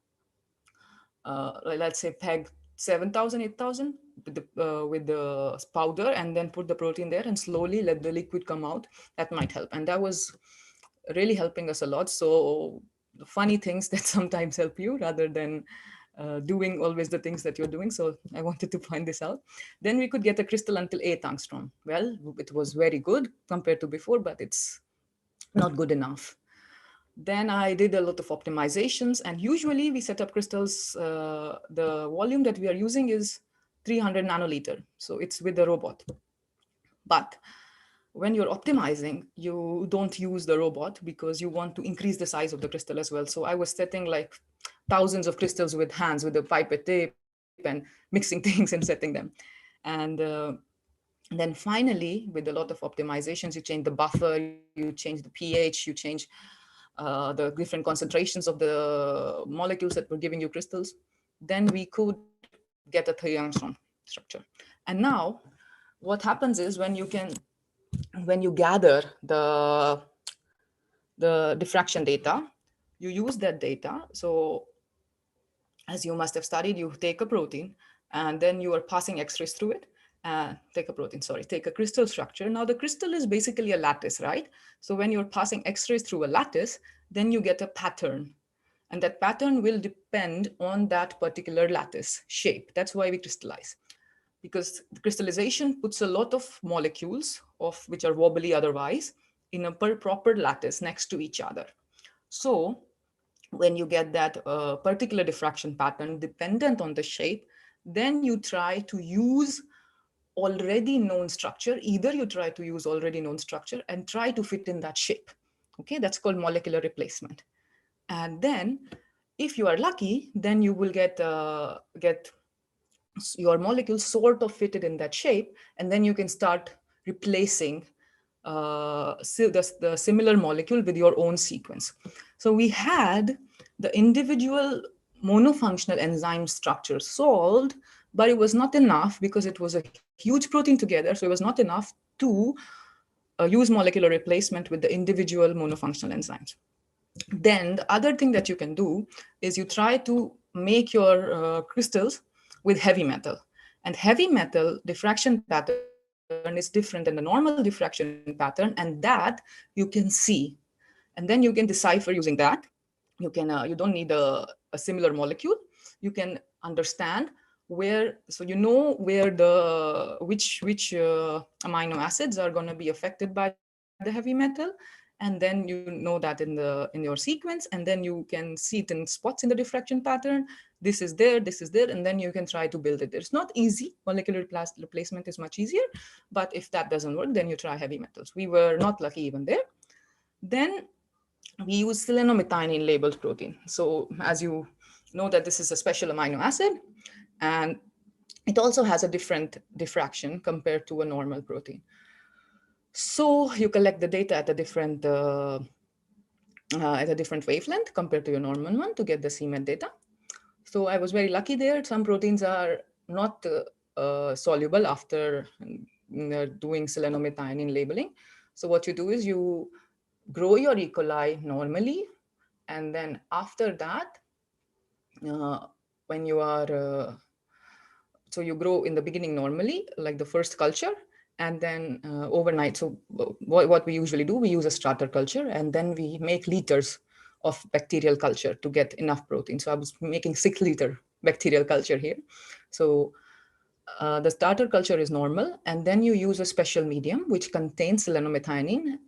let's say PEG 7,000, 8,000 with the powder, and then put the protein there and slowly let the liquid come out. That might help. And that was really helping us a lot. So the funny things that sometimes help you rather than doing always the things that you're doing. So I wanted to find this out. Then we could get a crystal until 8 angstrom. Well, it was very good compared to before, but it's not good enough. Then I did a lot of optimizations, and usually we set up crystals. The volume that we are using is 300 nanoliter. So it's with the robot. But when you're optimizing, you don't use the robot because you want to increase the size of the crystal as well. So I was setting like thousands of crystals with hands, with a pipette tip and mixing things and setting them. And then finally, with a lot of optimizations, you change the buffer, you change the pH, you change the different concentrations of the molecules that were giving you crystals. Then we could get a 3 angstrom structure. And now what happens is when you gather the diffraction data, you use that data. So as you must have studied, you take a protein and then you are passing X-rays through it. Take a crystal structure. Now the crystal is basically a lattice, right? So when you're passing X-rays through a lattice, then you get a pattern. And that pattern will depend on that particular lattice shape. That's why we crystallize. Because the crystallization puts a lot of molecules, which are wobbly otherwise, in a proper lattice next to each other. So when you get that particular diffraction pattern dependent on the shape, then you try to use already known structure. Either you try to use already known structure and try to fit in that shape. Okay, that's called molecular replacement. And then if you are lucky, then you will get your molecule sort of fitted in that shape, and then you can start replacing the similar molecule with your own sequence. So we had the individual monofunctional enzyme structure solved, but it was not enough because it was a huge protein together. So it was not enough to use molecular replacement with the individual monofunctional enzymes. Then the other thing that you can do is you try to make your crystals with heavy metal. And heavy metal diffraction pattern is different than the normal diffraction pattern, and that you can see. And then you can decipher using that. You don't need a similar molecule. You can understand so you know where which amino acids are going to be affected by the heavy metal, and then you know that in your sequence, and then you can see it in spots in the diffraction pattern. This is there, and then you can try to build it. It's not easy. Molecular replacement is much easier, but if that doesn't work, then you try heavy metals. We were not lucky even there. Then we use selenomethane in labeled protein. So as you know that this is a special amino acid, and it also has a different diffraction compared to a normal protein. So you collect the data at a different wavelength compared to your normal one to get the CMET data. So I was very lucky there. Some proteins are not soluble after doing selenomethane labeling. So what you do is you grow your E. coli normally, and then after that, when you are so you grow in the beginning normally, like the first culture, and then overnight. So what we usually do, we use a starter culture, and then we make liters of bacterial culture to get enough protein. So I was making 6-liter bacterial culture here. So the starter culture is normal, and then you use a special medium which contains selenomethane,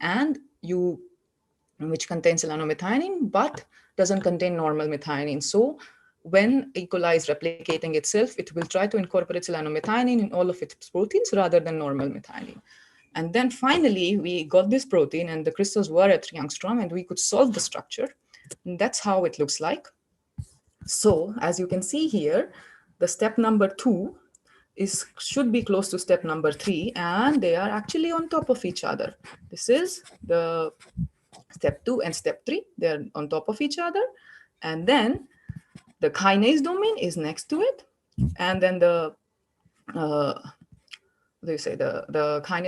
but doesn't contain normal methionine. So when E. coli is replicating itself, it will try to incorporate selenomethane in all of its proteins rather than normal methionine. And then finally, we got this protein, and the crystals were at 3 angstrom, and we could solve the structure. And that's how it looks like. So as you can see here, the step number 2 should be close to step number 3, and they are actually on top of each other. This is the step 2 and step 3. They're on top of each other. And then the kinase domain is next to it. And then the kinase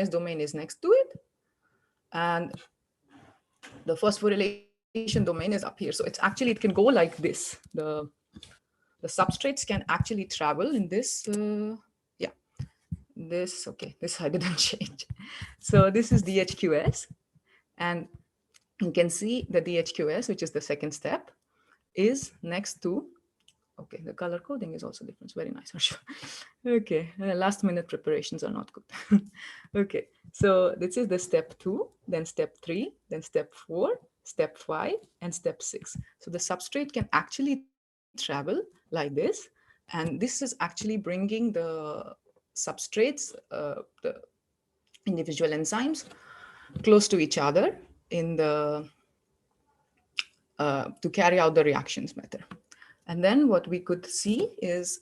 domain is next to it. And the phosphorylation domain is up here. So it's actually, it can go like this. The substrates can actually travel in this, this I didn't change. So this is DHQS. And you can see the DHQS, which is the second step, is next to, okay, the color coding is also different. It's very nice. Okay, last minute preparations are not good. Okay, so this is the step 2, then step 3, then step 4, step 5, and step 6. So the substrate can actually travel like this. And this is actually bringing the substrates, the individual enzymes, close to each other in the to carry out the reactions better. And then what we could see is,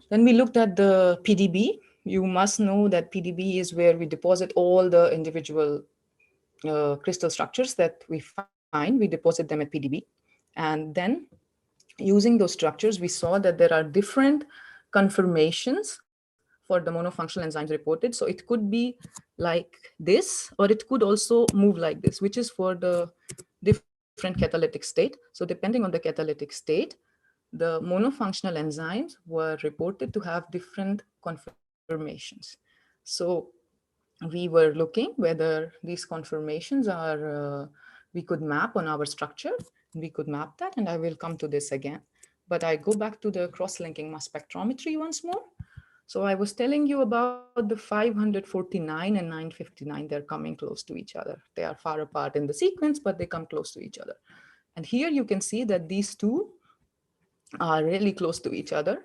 then we looked at the PDB. You must know that PDB is where we deposit all the individual crystal structures that we find. We deposit them at PDB. And then using those structures, we saw that there are different conformations for the monofunctional enzymes reported. So it could be like this, or it could also move like this, which is for the different catalytic state. So depending on the catalytic state, the monofunctional enzymes were reported to have different conformations. So we were looking whether these conformations are, we could map on our structure. We could map that, and I will come to this again. But I go back to the cross-linking mass spectrometry once more. So I was telling you about the 549 and 959, they're coming close to each other. They are far apart in the sequence, but they come close to each other. And here you can see that these two are really close to each other.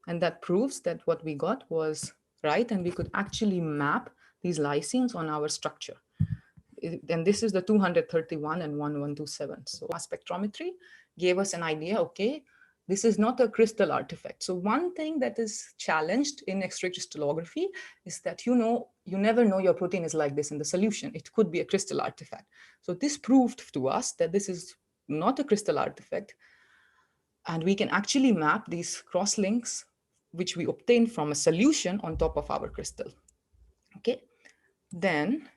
And that proves that what we got was right, and we could actually map these lysines on our structure. And this is the 231 and 1127. So mass spectrometry gave us an idea, okay, this is not a crystal artifact. So one thing that is challenged in X-ray crystallography is that you never know your protein is like this in the solution. It could be a crystal artifact. So this proved to us that this is not a crystal artifact. And we can actually map these cross-links, which we obtained from a solution on top of our crystal. Okay, then,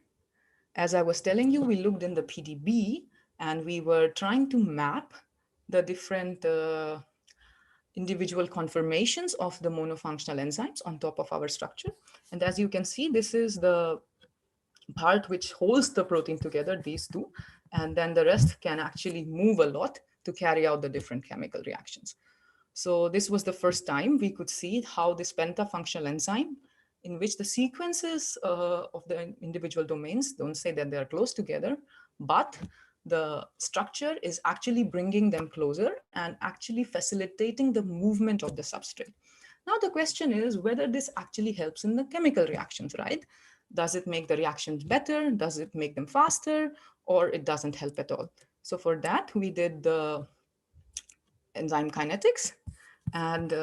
as I was telling you, we looked in the PDB, and we were trying to map the different individual conformations of the monofunctional enzymes on top of our structure. And as you can see, this is the part which holds the protein together, these two, and then the rest can actually move a lot to carry out the different chemical reactions. So this was the first time we could see how this pentafunctional enzyme, in which the sequences of the individual domains don't say that they are close together, but the structure is actually bringing them closer and actually facilitating the movement of the substrate. Now the question is whether this actually helps in the chemical reactions, right? Does it make the reactions better? Does it make them faster? Or it doesn't help at all? So for that, we did the enzyme kinetics. And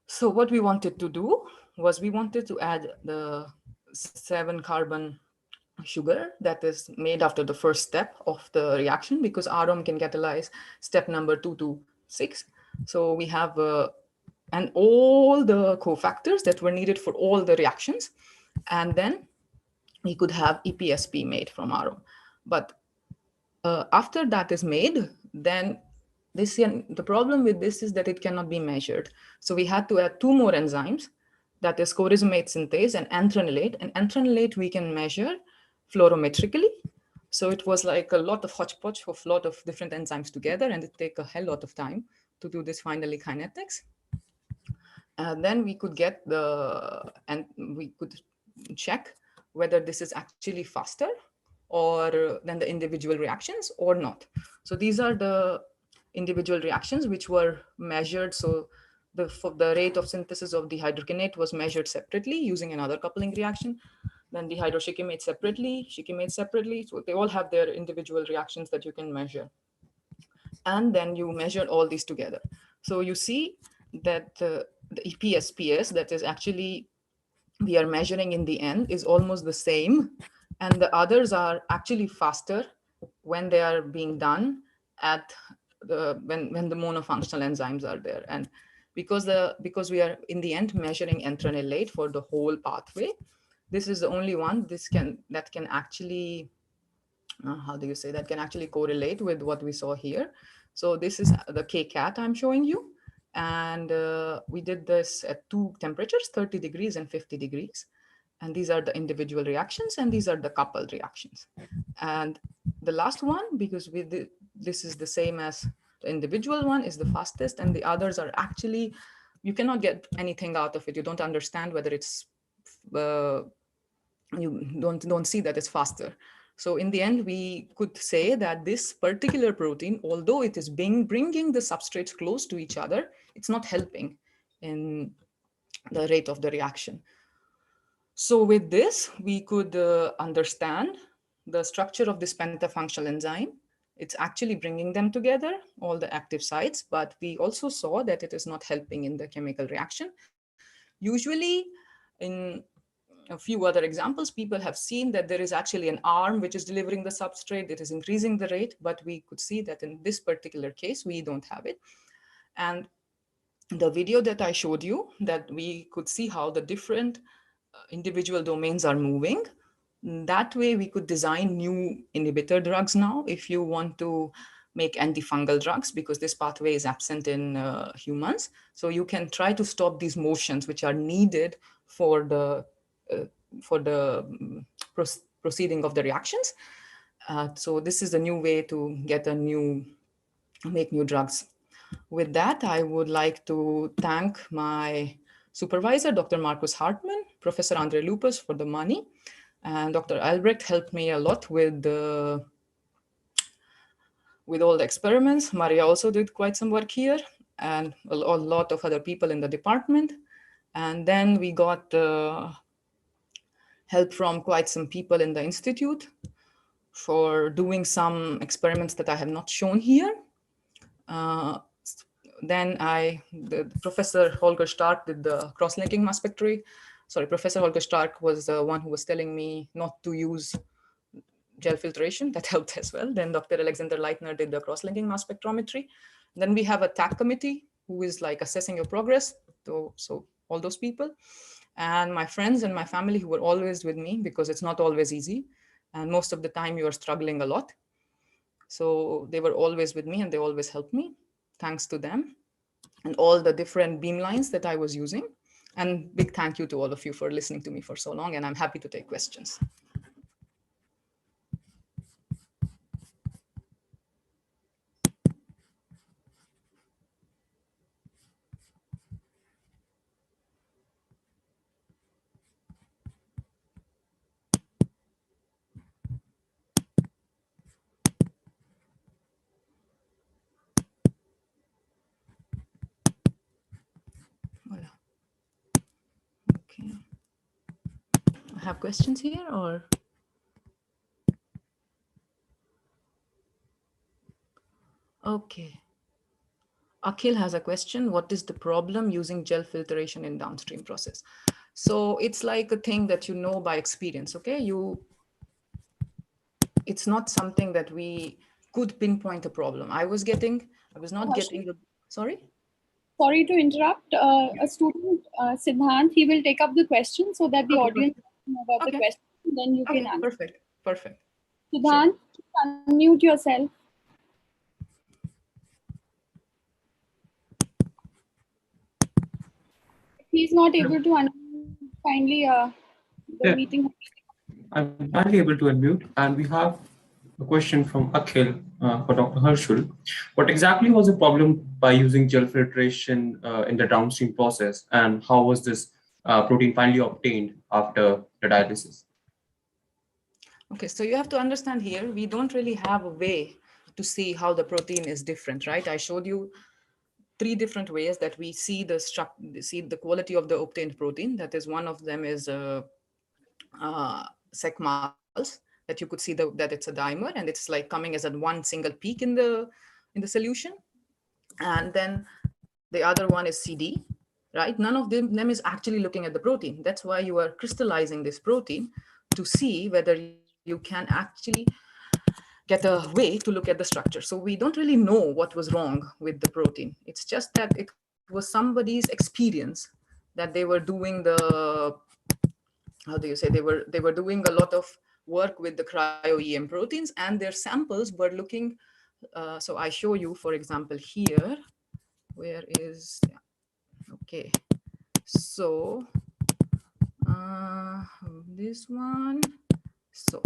so what we wanted to do was we wanted to add the 7-carbon sugar that is made after the first step of the reaction, because arom can catalyze step number 2 to 6. So we have and all the cofactors that were needed for all the reactions. And then we could have EPSP made from RO. But after that is made, then the problem with this is that it cannot be measured. So we had to add 2 more enzymes, that is chorizomate synthase and anthranilate. And anthranilate we can measure fluorometrically. So it was like a lot of hodgepodge of a lot of different enzymes together, and it take a hell lot of time to do this finally kinetics. And then we could get and we could check whether this is actually faster or than the individual reactions or not. So these are the individual reactions which were measured. So the rate of synthesis of dehydrogenate was measured separately using another coupling reaction. Then dehydroshikimate separately, shikimate separately. So they all have their individual reactions that you can measure. And then you measure all these together. So you see that the EPSPS that is actually we are measuring in the end is almost the same, and the others are actually faster when they are being done at when the monofunctional enzymes are there. And because we are in the end measuring entranilate for the whole pathway, this is the only one that can actually how do you say, that can actually correlate with what we saw here. So this is the KCAT I'm showing you. And we did this at 2 temperatures, 30 degrees and 50 degrees. And these are the individual reactions, and these are the coupled reactions. And the last one, because this is the same as the individual one, is the fastest, and the others are actually, you cannot get anything out of it. You don't understand whether it's, you don't see that it's faster. So in the end, we could say that this particular protein, although it is bringing the substrates close to each other, it's not helping in the rate of the reaction. So with this, we could understand the structure of this pentafunctional enzyme. It's actually bringing them together, all the active sites, but we also saw that it is not helping in the chemical reaction. Usually in a few other examples, people have seen that there is actually an arm which is delivering the substrate, it is increasing the rate, but we could see that in this particular case, we don't have it. And the video that I showed you, that we could see how the different individual domains are moving. That way we could design new inhibitor drugs now if you want to make antifungal drugs, because this pathway is absent in humans. So you can try to stop these motions which are needed for the proceeding of the reactions. So this is a new way to make new drugs. With that, I would like to thank my supervisor, Dr. Marcus Hartmann, Professor Andre Lupus for the money, and Dr. Albrecht helped me a lot with all the experiments. Maria also did quite some work here, and a lot of other people in the department. And then we got help from quite some people in the institute for doing some experiments that I have not shown here. Then Professor Holger Stark did the cross-linking mass spectrometry. Sorry, Professor Holger Stark was the one who was telling me not to use gel filtration. That helped as well. Then Dr. Alexander Leitner did the cross-linking mass spectrometry. Then we have a TAC committee who is like assessing your progress. So all those people. And my friends and my family who were always with me, because it's not always easy. And most of the time you are struggling a lot. So they were always with me and they always helped me. Thanks to them and all the different beamlines that I was using. And big thank you to all of you for listening to me for so long, and I'm happy to take questions. Voilà. Okay. I have questions here or? Okay. Akhil has a question. What is the problem using gel filtration in downstream process? So it's like a thing that you know by experience, okay? It's not something that we could pinpoint a problem. I was not getting the, sorry? Sorry to interrupt. A student, Siddhant, he will take up the question so that the audience know about the question. Then you can answer. Perfect. Perfect. Siddhant, unmute yourself. If he's not able to unmute, kindly the meeting. I'm finally able to unmute, and we have a question from Akhil for Dr. Harshul. What exactly was the problem by using gel filtration in the downstream process, and how was this protein finally obtained after the dialysis? Okay, so you have to understand here, we don't really have a way to see how the protein is different, right? I showed you 3 different ways that we see the quality of the obtained protein. That is, one of them is SecMals, that you could see that it's a dimer and it's like coming as a one single peak in the solution. And then the other one is CD, right? None of them is actually looking at the protein. That's why you are crystallizing this protein to see whether you can actually get a way to look at the structure. So we don't really know what was wrong with the protein. It's just that it was somebody's experience that they were doing the, how do you say, they were doing a lot of work with the cryo-EM proteins, and their samples were looking, so I show you, for example, here, where is, okay, so this one, so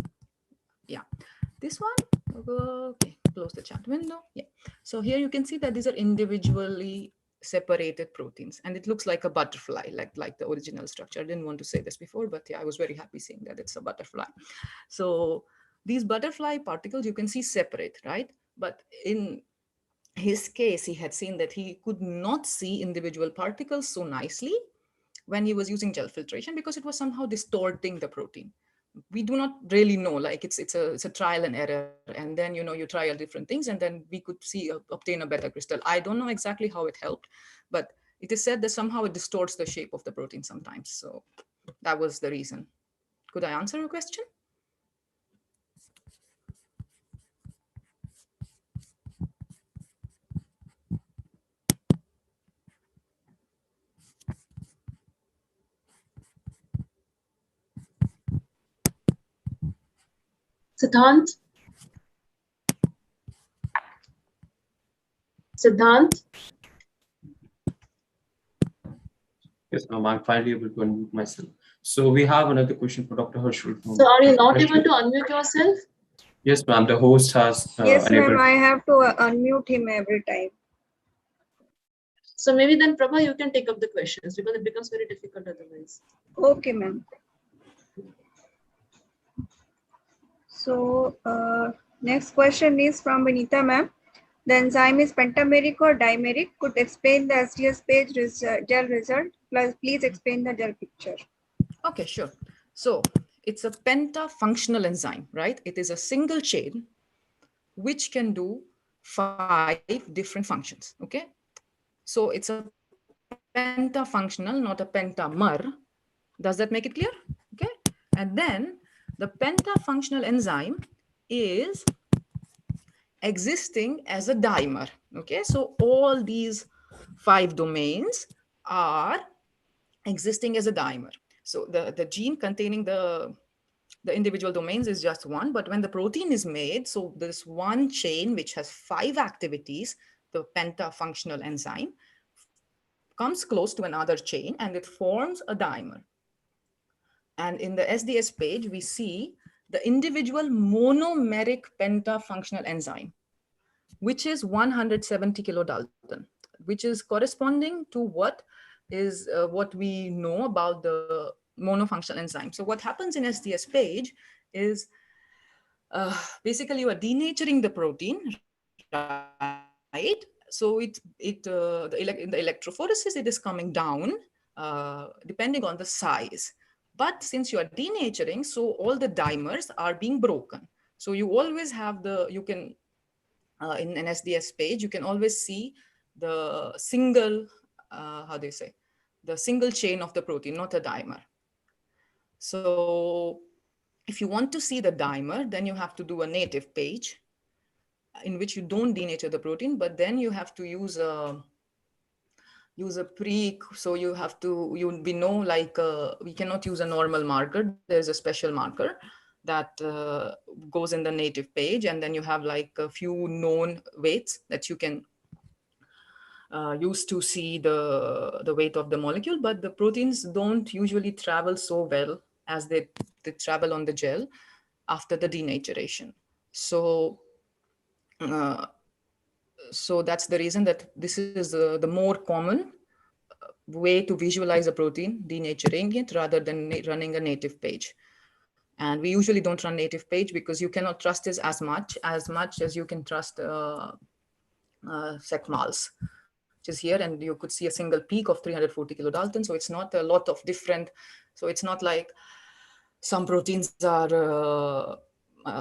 yeah, this one, okay, close the chat window. Yeah, so here you can see that these are individually separated proteins, and it looks like a butterfly, like the original structure. I didn't want to say this before, but yeah, I was very happy seeing that it's a butterfly. So these butterfly particles you can see separate, right? But in his case, he had seen that he could not see individual particles so nicely when he was using gel filtration, because it was somehow distorting the protein. We do not really know, like it's a trial and error, and then you try out different things, and then we could see obtain a better crystal. I don't know exactly how it helped, but it is said that somehow it distorts the shape of the protein sometimes. So that was the reason. Could I answer your question? Siddhant? Siddhant? Yes, I'm finally able to unmute myself. So we have another question for Dr. Harshul. So are you not able to unmute yourself? Yes, ma'am. The host has yes, enabled. ma'am. I have to unmute him every time. So maybe then, Prabha, you can take up the questions because it becomes very difficult otherwise. Okay, ma'am. So next question is from Vinita, ma'am. The enzyme is pentameric or dimeric? Could explain the SDS page gel result. Plus, please explain the gel picture. Okay, sure. So it's a pentafunctional enzyme, right? It is a single chain which can do 5 different functions, okay? So it's a pentafunctional, not a pentamer. Does that make it clear? Okay. And then the pentafunctional enzyme is existing as a dimer. Okay. So all these 5 domains are existing as a dimer. So the gene containing the individual domains is just one, but when the protein is made, so this one chain which has 5 activities, the pentafunctional enzyme, comes close to another chain and it forms a dimer. And in the SDS page, we see the individual monomeric pentafunctional enzyme, which is 170 kilodalton, which is corresponding to what we know about the monofunctional enzyme. So what happens in SDS page is basically you are denaturing the protein, right? So in the electrophoresis, it is coming down depending on the size. But since you are denaturing, so all the dimers are being broken. So you always have you can, in an SDS page, you can always see the single, how do you say, the single chain of the protein, not a dimer. So if you want to see the dimer, then you have to do a native page in which you don't denature the protein, but then you have to use use a so you have to, we know like we cannot use a normal marker. There's a special marker that goes in the native page, and then you have like a few known weights that you can use to see the weight of the molecule. But the proteins don't usually travel so well as they travel on the gel after the denaturation. So so that's the reason that this is the more common way to visualize a protein, denaturing it rather than running a native page. And we usually don't run native page because you cannot trust this as much as you can trust SecMals, which is here, and you could see a single peak of 340 kilodalton. So it's not a lot of different. So it's not like some proteins are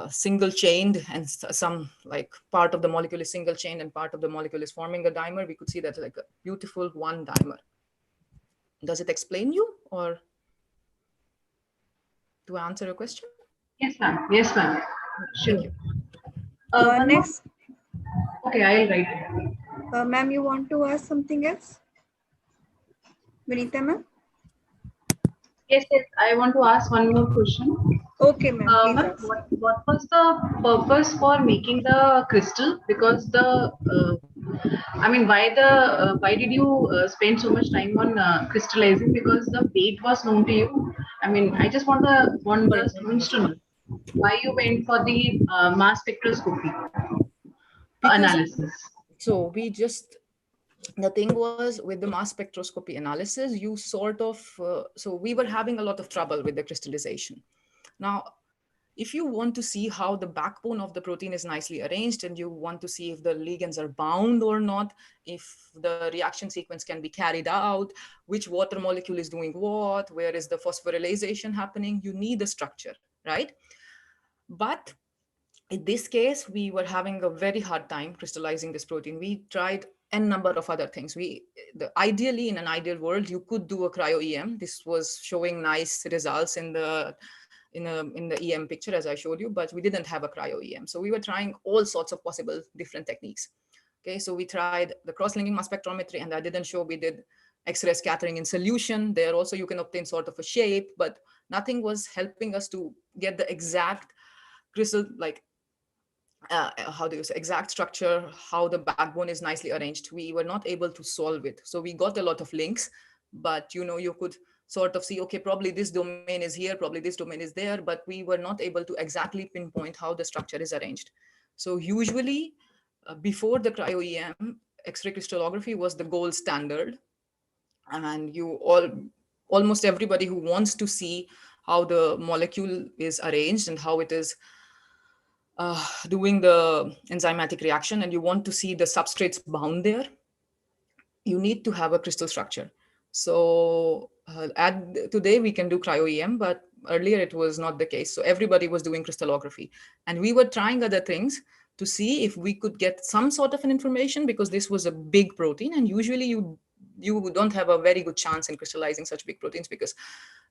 single chained, and some like part of the molecule is single chained and part of the molecule is forming a dimer. We could see that like a beautiful one dimer. Does it explain you, or to answer a question? Yes, ma'am. Yes, ma'am. Sure. Thank you. Next, Okay, I'll write it. ma'am, you want to ask something else? Vinita ma'am? Yes, yes. I want to ask one more question. Okay, ma'am. Please Ma'am, ask. what was the purpose for making the crystal? Because I mean, why did you spend so much time on crystallizing? Because the weight was known to you. I mean, I just want the students to know why you went for the mass spectroscopy analysis. So we just, the thing was with the mass spectroscopy analysis, you sort of, so we were having a lot of trouble with the crystallization. Now, if you want to see how the backbone of the protein is nicely arranged, and you want to see if the ligands are bound or not, if the reaction sequence can be carried out, which water molecule is doing what, where is the phosphorylation happening, you need a structure, right? But in this case, we were having a very hard time crystallizing this protein. We tried n number of other things. Ideally, in an ideal world, you could do a cryo-EM. This was showing nice results in the EM picture, as I showed you, but we didn't have a cryo-EM. So we were trying all sorts of possible different techniques. Okay, so we tried the cross-linking mass spectrometry, and I didn't show. We did X-ray scattering in solution. There also you can obtain sort of a shape, but nothing was helping us to get the exact crystal, like how do you say, exact structure, how the backbone is nicely arranged. We were not able to solve it. So we got a lot of links, but you could sort of see, okay, probably this domain is here, probably this domain is there, but we were not able to exactly pinpoint how the structure is arranged. So usually before the cryo-EM, X-ray crystallography was the gold standard. And almost everybody who wants to see how the molecule is arranged and how it is doing the enzymatic reaction, and you want to see the substrates bound there, you need to have a crystal structure. So today we can do cryo-EM, but earlier it was not the case. So everybody was doing crystallography, and we were trying other things to see if we could get some sort of an information, because this was a big protein, and usually you don't have a very good chance in crystallizing such big proteins, because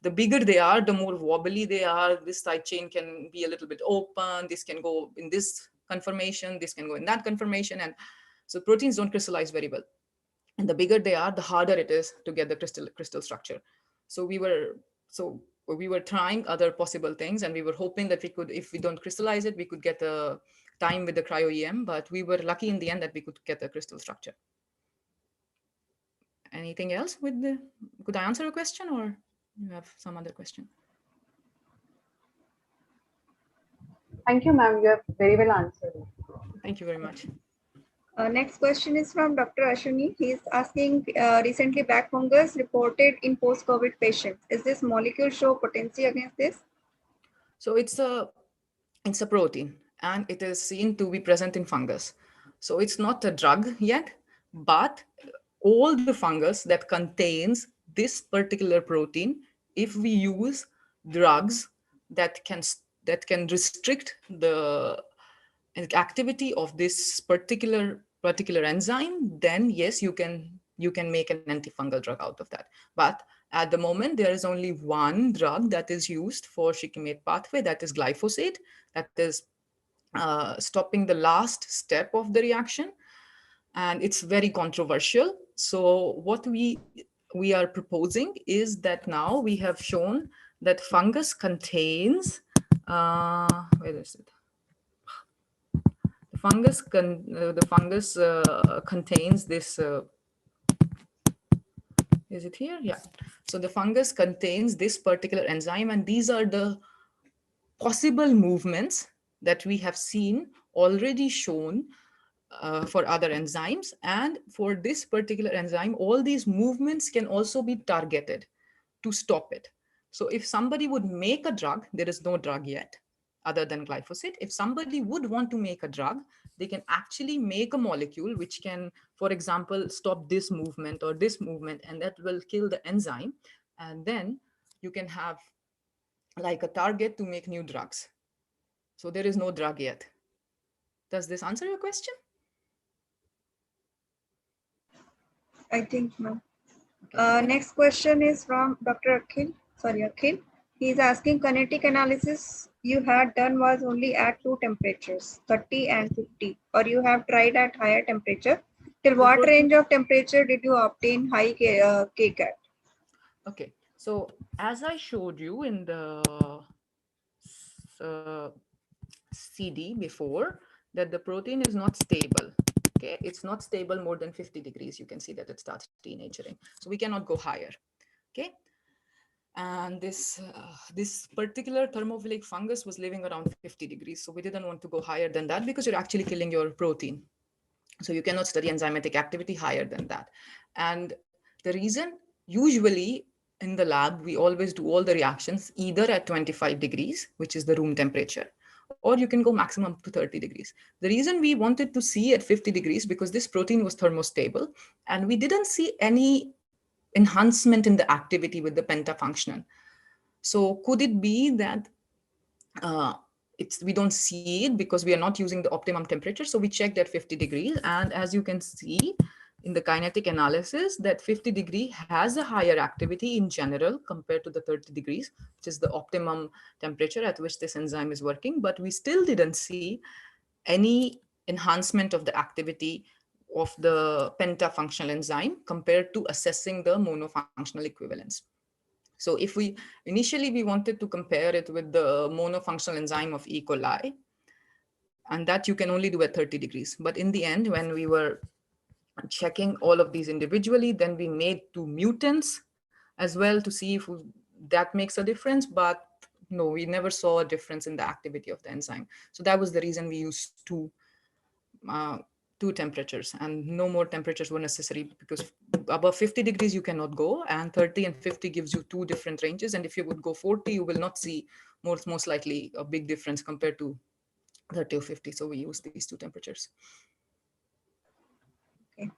the bigger they are, the more wobbly they are. This side chain can be a little bit open. This can go in this conformation. This can go in that conformation. And so proteins don't crystallize very well. And the bigger they are, the harder it is to get the crystal structure. So we were trying other possible things, and we were hoping that we could, if we don't crystallize it, we could get a time with the cryo-EM, but we were lucky in the end that we could get a crystal structure. Anything else could I answer a question, or you have some other question? Thank you, ma'am. You have very well answered. Thank you very much. Next question is from Dr. Ashwini. He is asking, recently black fungus reported in post-COVID patients. Is this molecule show potency against this? So it's a protein, and it is seen to be present in fungus. So it's not a drug yet, but all the fungus that contains this particular protein, if we use drugs that can restrict the activity of this particular enzyme, then yes, you can make an antifungal drug out of that. But at the moment, there is only one drug that is used for shikimate pathway, that is glyphosate, that is stopping the last step of the reaction. And it's very controversial. So what we are proposing is that now we have shown that fungus contains, where is it? The fungus contains this, is it here? Yeah. So the fungus contains this particular enzyme, and these are the possible movements that we have seen already shown for other enzymes. And for this particular enzyme, all these movements can also be targeted to stop it. So if somebody would make a drug, there is no drug yet other than glyphosate. If somebody would want to make a drug, they can actually make a molecule which can, for example, stop this movement or this movement, and that will kill the enzyme. And then you can have like a target to make new drugs. So there is no drug yet. Does this answer your question? I think no. Next question is from Dr. Akhil. Sorry, Akhil. He is asking kinetic analysis you had done was only at two temperatures, 30 and 50, or you have tried at higher temperature. Till what range of temperature did you obtain high KCAT? Okay, so as I showed you in the CD before, that the protein is not stable. Okay, it's not stable more than 50 degrees. You can see that it starts denaturing. So we cannot go higher. Okay, and this particular thermophilic fungus was living around 50 degrees. So we didn't want to go higher than that because you're actually killing your protein. So you cannot study enzymatic activity higher than that. And the reason, usually in the lab, we always do all the reactions either at 25 degrees, which is the room temperature, or you can go maximum to 30 degrees. The reason we wanted to see at 50 degrees because this protein was thermostable, and we didn't see any enhancement in the activity with the pentafunctional. So could it be that we don't see it because we are not using the optimum temperature? So we checked at 50 degrees, and as you can see in the kinetic analysis, that 50 degree has a higher activity in general compared to the 30 degrees, which is the optimum temperature at which this enzyme is working. But we still didn't see any enhancement of the activity of the pentafunctional enzyme compared to assessing the monofunctional equivalence. So if initially we wanted to compare it with the monofunctional enzyme of E. coli, and that you can only do at 30 degrees. But in the end, when we were checking all of these individually, then we made two mutants as well to see if that makes a difference. But no, we never saw a difference in the activity of the enzyme. So that was the reason we used two temperatures, and no more temperatures were necessary because above 50 degrees you cannot go, and 30 and 50 gives you two different ranges. And if you would go 40, you will not see most likely a big difference compared to 30 or 50. So we use these two temperatures. Okay.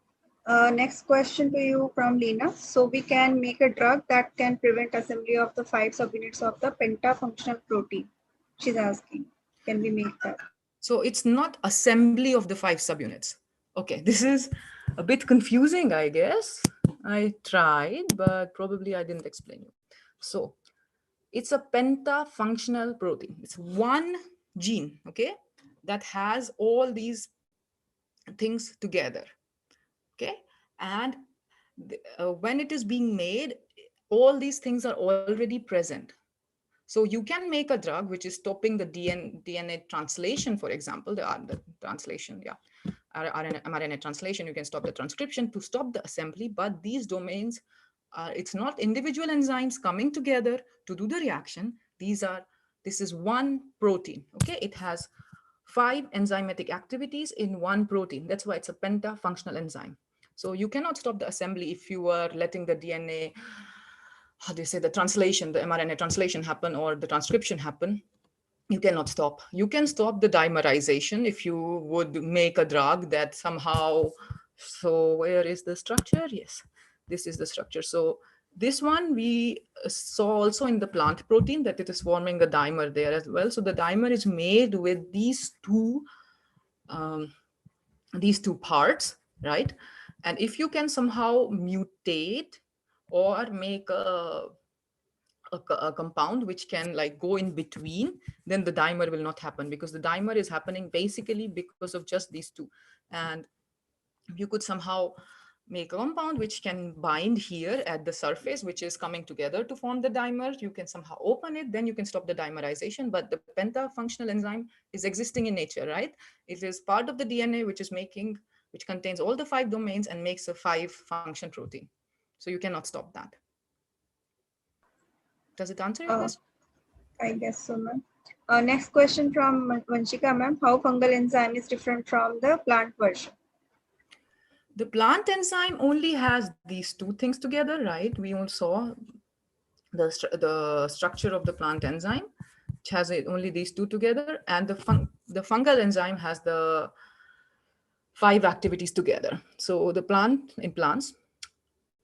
Next question to you from Lena. So we can make a drug that can prevent assembly of the 5 subunits of the pentafunctional protein. She's asking, can we make that? So it's not assembly of the 5 subunits. Okay, this is a bit confusing, I guess. I tried, but probably I didn't explain you. So it's a pentafunctional protein. It's one gene, okay, that has all these things together, okay? And when it is being made, all these things are already present. So you can make a drug which is stopping the DNA translation, for example, the translation, yeah, mRNA translation. You can stop the transcription to stop the assembly, but these domains, it's not individual enzymes coming together to do the reaction. This is one protein, okay? It has 5 enzymatic activities in one protein. That's why it's a pentafunctional enzyme. So you cannot stop the assembly if you are letting the DNA, how do you say, the translation, the mRNA translation happen or the transcription happen. You cannot stop. You can stop the dimerization if you would make a drug that somehow, so where is the structure? Yes, this is the structure. So this one we saw also in the plant protein that it is forming a dimer there as well. So the dimer is made with these two parts, right? And if you can somehow mutate or make a compound which can like go in between, then the dimer will not happen, because the dimer is happening basically because of just these two. And you could somehow make a compound which can bind here at the surface, which is coming together to form the dimer. You can somehow open it, then you can stop the dimerization. But the pentafunctional enzyme is existing in nature, right? It is part of the DNA, which contains all the 5 domains and makes a 5-function protein. So you cannot stop that. Does it answer your question? I guess so, ma'am. Next question from Vanshika, ma'am. How fungal enzyme is different from the plant version? The plant enzyme only has these 2 things together, right? We all saw the structure of the plant enzyme, which has only these 2 together, and the fungal enzyme has the 5 activities together. So in plants,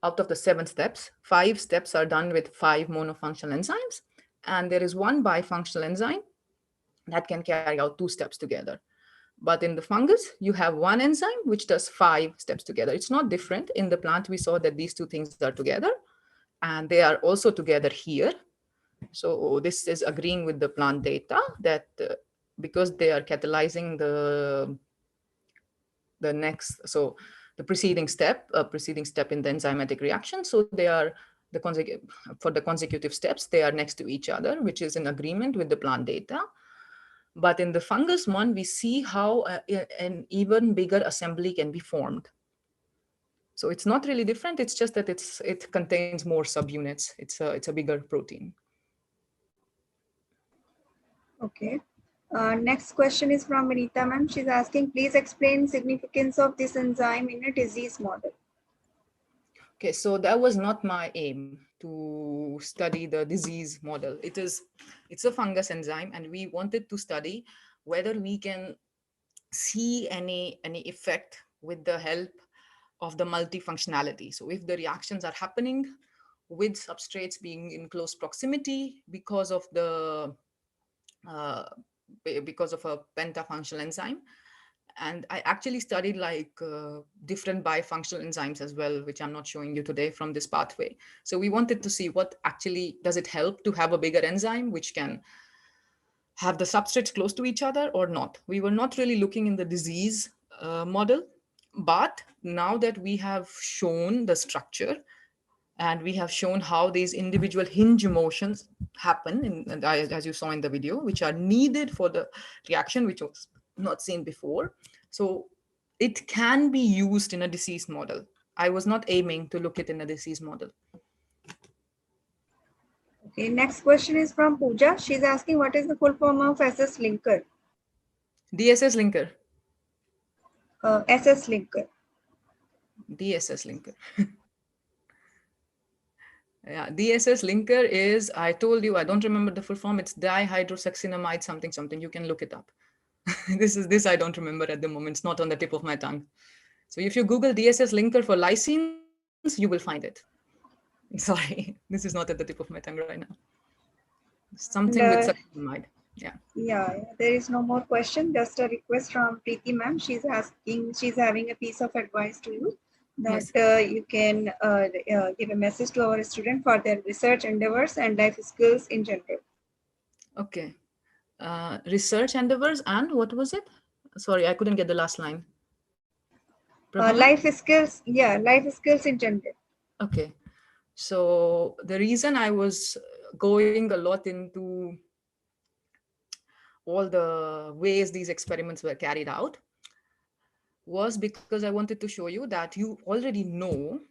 out of the 7 steps, 5 steps are done with 5 monofunctional enzymes, and there is 1 bifunctional enzyme that can carry out 2 steps together. But in the fungus, you have 1 enzyme which does 5 steps together. It's not different. In the plant, we saw that these 2 things are together, and they are also together here. So this is agreeing with the plant data that because they are catalyzing the preceding step in the enzymatic reaction. So they are for the consecutive steps, they are next to each other, which is in agreement with the plant data. But in the fungus one, we see how an even bigger assembly can be formed. So it's not really different. It's just that it contains more subunits. It's a bigger protein. Okay. Next question is from Vinita, ma'am. She's asking, please explain significance of this enzyme in a disease model. Okay, so that was not my aim to study the disease model. It's a fungus enzyme, and we wanted to study whether we can see any effect with the help of the multifunctionality. So if the reactions are happening with substrates being in close proximity because of a pentafunctional enzyme. And I actually studied different bifunctional enzymes as well, which I'm not showing you today from this pathway. So we wanted to see what actually does it help to have a bigger enzyme which can have the substrates close to each other or not. We were not really looking in the disease model, but now that we have shown the structure and we have shown how these individual hinge motions happen, as you saw in the video, which are needed for the reaction, which was not seen before. So it can be used in a disease model. I was not aiming to look it in a disease model. Okay, next question is from Pooja. She's asking, what is the full form of SS linker? DSS linker. SS linker. DSS linker. Yeah, DSS linker is, I told you, I don't remember the full form. It's dihydrosuccinamide something something. You can look it up. This I don't remember at the moment. It's not on the tip of my tongue. So if you Google DSS linker for lysines, you will find it. Sorry, this is not at the tip of my tongue right now. Something with succinamide. Yeah. Yeah, there is no more question. Just a request from Preeti ma'am. She's asking, she's having a piece of advice to you that yes, you can give a message to our student for their research endeavors and life skills in general. Okay. Research endeavors and what was it? Sorry, I couldn't get the last line. Life skills, yeah, life skills in general. Okay. So the reason I was going a lot into all the ways these experiments were carried out was because I wanted to show you that you already know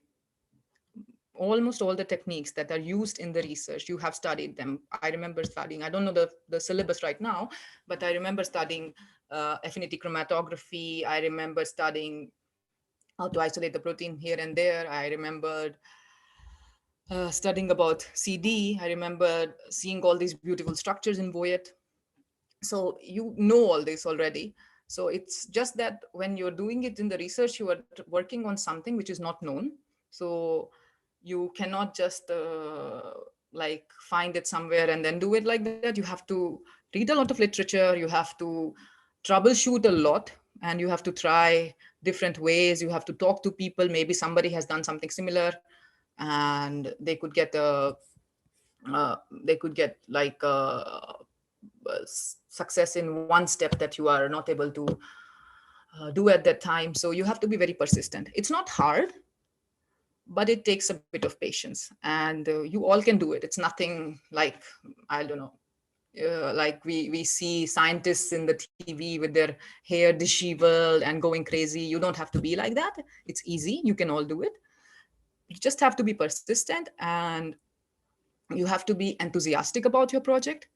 almost all the techniques that are used in the research. You have studied them. I remember studying, I don't know the syllabus right now, but I remember studying affinity chromatography. I remember studying how to isolate the protein here and there. I remembered studying about CD. I remember seeing all these beautiful structures in Voyet. So you know all this already. So it's just that when you're doing it in the research, you are working on something which is not known. So you cannot just find it somewhere and then do it like that. You have to read a lot of literature. You have to troubleshoot a lot, and you have to try different ways. You have to talk to people. Maybe somebody has done something similar, and they could get success in one step that you are not able to do at that time. So you have to be very persistent. It's not hard. but it takes a bit of patience, and you all can do it. It's nothing like, I don't know, like we see scientists in the TV with their hair disheveled and going crazy. You don't have to be like that. It's easy. You can all do it. You just have to be persistent, and you have to be enthusiastic about your project,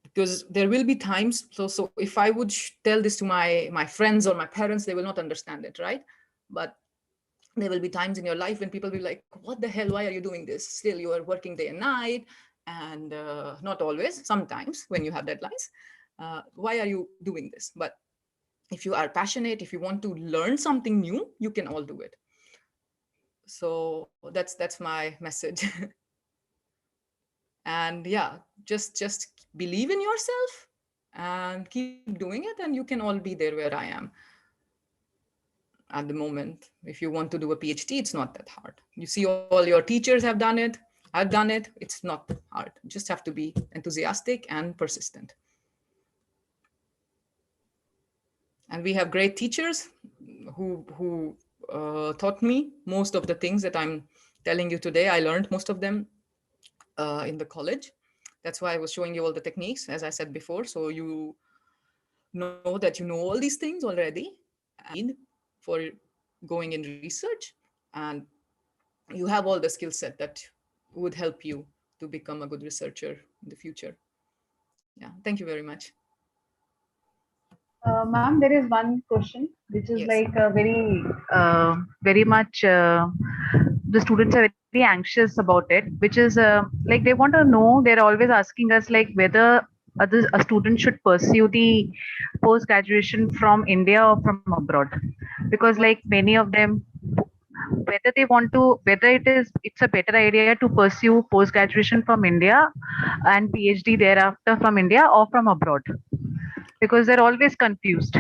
because there will be times. So if I would tell this to my friends or my parents, they will not understand it, right? But there will be times in your life when people will be like, what the hell, why are you doing this? Still, you are working day and night. And not always, sometimes when you have deadlines, why are you doing this? But if you are passionate, if you want to learn something new, you can all do it. So that's my message. And yeah, just believe in yourself and keep doing it, and you can all be there where I am at the moment. If you want to do a PhD, it's not that hard. You see all your teachers have done it. I've done it. It's not hard. You just have to be enthusiastic and persistent. And we have great teachers who taught me most of the things that I'm telling you today. I learned most of them in the college. That's why I was showing you all the techniques, as I said before. So you know that you know all these things already and for going in research, and you have all the skill set that would help you to become a good researcher in the future. Yeah, thank you very much. Ma'am, there is one question which is Yes. like very much the students are very anxious about it, which is like they want to know, they're always asking us like whether a student should pursue the post graduation from India or from abroad, because like many of them, whether they want to, whether it's a better idea to pursue post graduation from India and PhD thereafter from India or from abroad, because they're always confused.